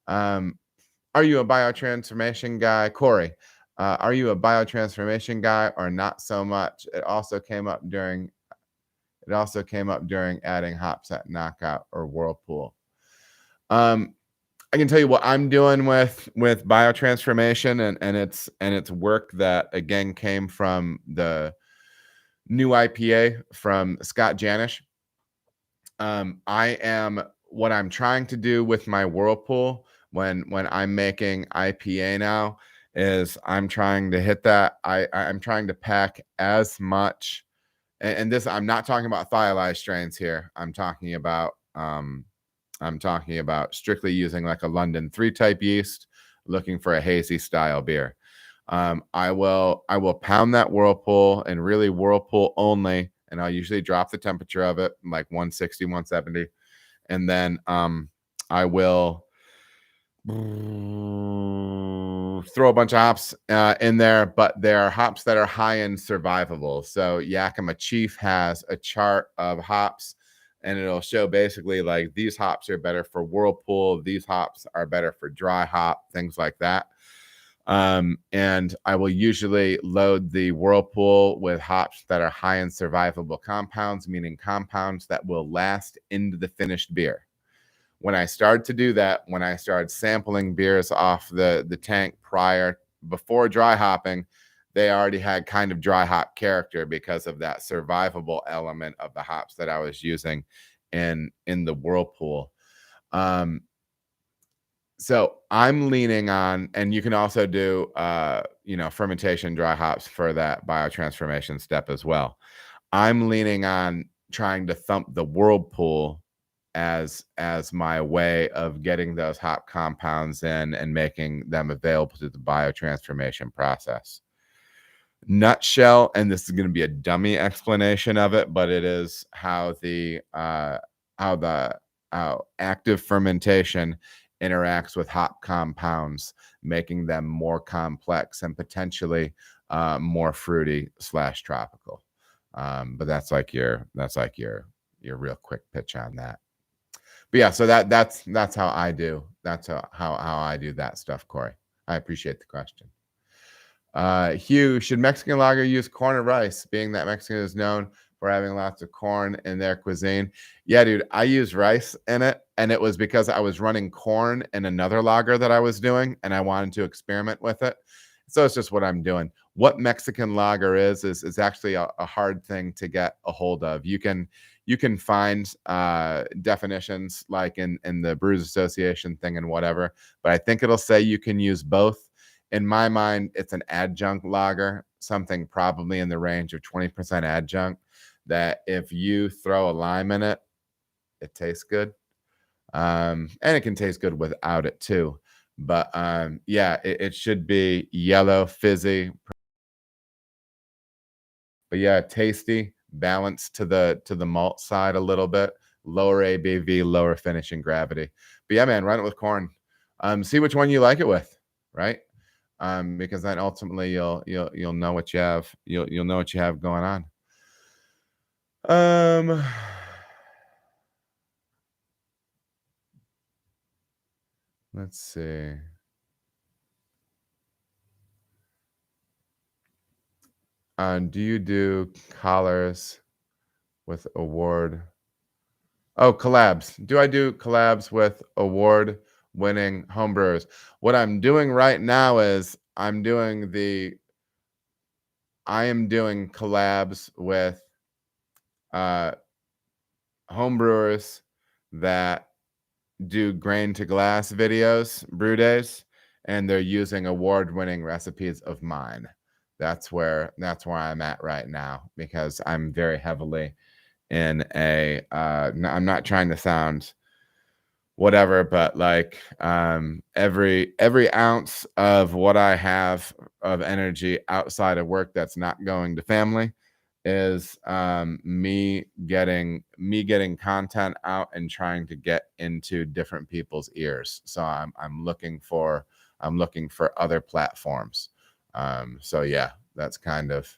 Are you a biotransformation guy, Corey? Are you a biotransformation guy or not so much? It also came up during adding hops at Knockout or Whirlpool. I can tell you what I'm doing with biotransformation, and it's work that again came from the new IPA from Scott Janish. What I'm trying to do with my Whirlpool when I'm making IPA now is I'm trying to hit that. I'm trying to pack as much, and this, I'm not talking about thiolized strains here. I'm talking about strictly using like a London 3 type yeast, looking for a hazy style beer. I will pound that Whirlpool, and really Whirlpool only, and I'll usually drop the temperature of it like 160, 170, and then I will throw a bunch of hops in there, but there are hops that are high in survivable. So Yakima Chief has a chart of hops, and it'll show basically like these hops are better for Whirlpool, these hops are better for dry hop, things like that. And I will usually load the Whirlpool with hops that are high in survivable compounds, meaning compounds that will last into the finished beer. When I started to do that, when I started sampling beers off the tank before dry hopping, they already had kind of dry hop character because of that survivable element of the hops that I was using in the Whirlpool. So I'm leaning on, and you can also do, fermentation dry hops for that biotransformation step as well. I'm leaning on trying to thump the Whirlpool as my way of getting those hop compounds in and making them available to the biotransformation process. Nutshell, and this is going to be a dummy explanation of it, but it is how how active fermentation interacts with hop compounds, making them more complex and potentially more fruity / tropical. But that's like your real quick pitch on that. But yeah, so that's how I do. That's how I do that stuff, Corey. I appreciate the question. Hugh, should Mexican lager use corn or rice, being that Mexican is known for having lots of corn in their cuisine? Yeah, dude, I use rice in it, and it was because I was running corn in another lager that I was doing, and I wanted to experiment with it. So it's just what I'm doing. What Mexican lager is actually a hard thing to get a hold of. You can find definitions like in the Brews Association thing and whatever, but I think it'll say you can use both. In my mind, it's an adjunct lager, something probably in the range of 20% adjunct, that if you throw a lime in it, it tastes good. And it can taste good without it too. But yeah, it should be yellow, fizzy. But yeah, tasty, balanced to the malt side a little bit, lower ABV, lower finishing gravity. But yeah, man, run it with corn. See which one you like it with, right? Because then ultimately you'll know what you have. You'll know what you have going on. Let's see. Do you do collars with award? Oh, collabs. Do I do collabs with award-winning homebrewers? What I'm doing right now is I am doing collabs with homebrewers that do grain to glass videos, brew days, and they're using award-winning recipes of mine. That's where I'm at right now, because I'm very heavily in a I'm not trying to sound whatever, but like every ounce of what I have of energy outside of work that's not going to family is me getting content out and trying to get into different people's ears. So I'm looking for other platforms. So yeah, that's kind of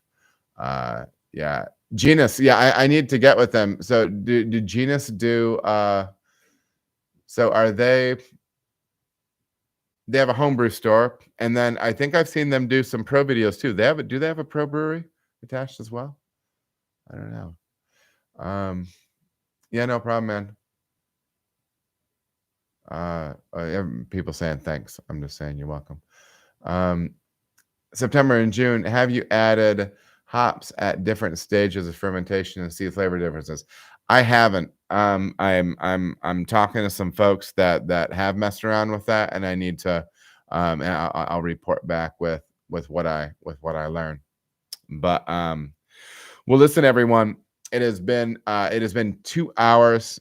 yeah. Genus, yeah, I need to get with them. So do Genus do so are they have a homebrew store, and then I think I've seen them do some pro videos too. Do they have a pro brewery attached as well? I don't know. Yeah, no problem, man. People saying thanks. I'm just saying you're welcome. September and June, have you added hops at different stages of fermentation and see flavor differences? I haven't. I'm talking to some folks that have messed around with that, and I need to and I'll report back with what I learn. But well, listen, everyone. It has been 2 hours.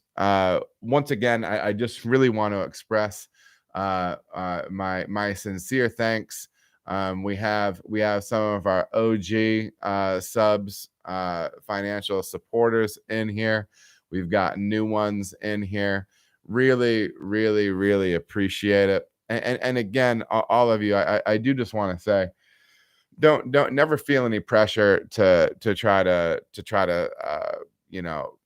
Once again, I just really want to express my sincere thanks. We have some of our OG subs, financial supporters in here. We've got new ones in here. Really, really, really appreciate it. And again, all of you, I do just want to say, don't never feel any pressure to try to you know,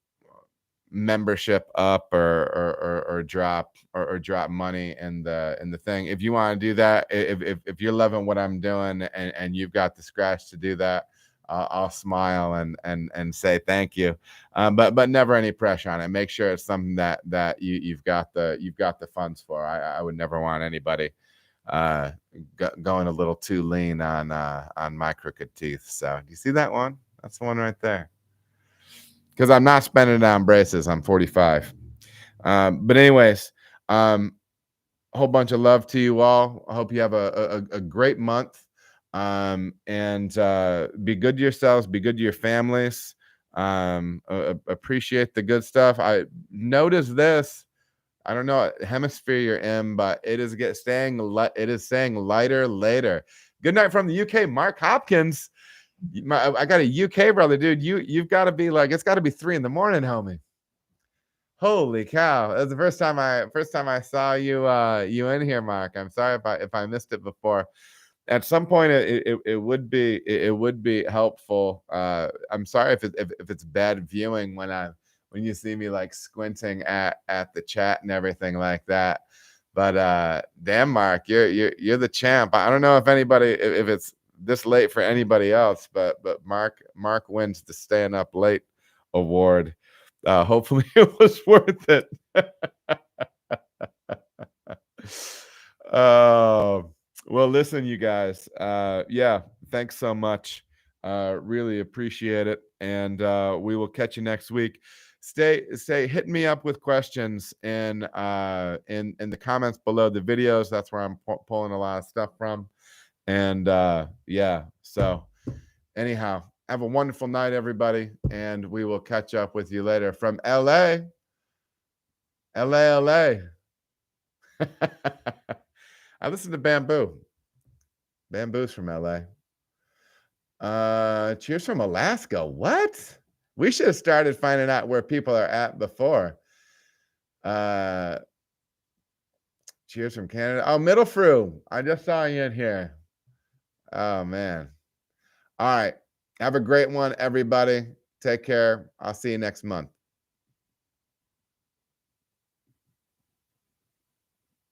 membership up or drop drop money in the thing. If you want to do that, if you're loving what I'm doing and you've got the scratch to do that, I'll smile and say thank you, but never any pressure on it. Make sure it's something that you've got the funds for. I would never want anybody going a little too lean on my crooked teeth. So do you see that one? That's the one right there. Because I'm not spending it on braces. I'm 45. But anyways, a whole bunch of love to you all. I hope you have a great month. And be good to yourselves. Be good to your families. Appreciate the good stuff. I noticed this. I don't know what hemisphere you're in, but it is saying lighter later. Good night from the UK, Mark Hopkins. I got a UK brother, dude. You've got to be like, it's got to be 3 a.m, homie. Holy cow! That's the first time I saw you in here, Mark. I'm sorry if I missed it before. At some point, it would be helpful. I'm sorry if it's bad viewing when you see me like squinting at the chat and everything like that. But damn, Mark, you're the champ. I don't know if it's this late for anybody else, but Mark wins the staying up late award. Hopefully it was worth it. Well, listen, you guys. Yeah, thanks so much. Really appreciate it, and we will catch you next week. Hit me up with questions in the comments below the videos. That's where I'm pulling a lot of stuff from. And yeah, so anyhow, have a wonderful night, everybody, and we will catch up with you later from LA. I listen to Bamboo. Bamboo's from LA. Cheers from Alaska. What? We should have started finding out where people are at before. Cheers from Canada. Oh, Middle Frew. I just saw you in here. Oh, man. All right. Have a great one, everybody. Take care. I'll see you next month.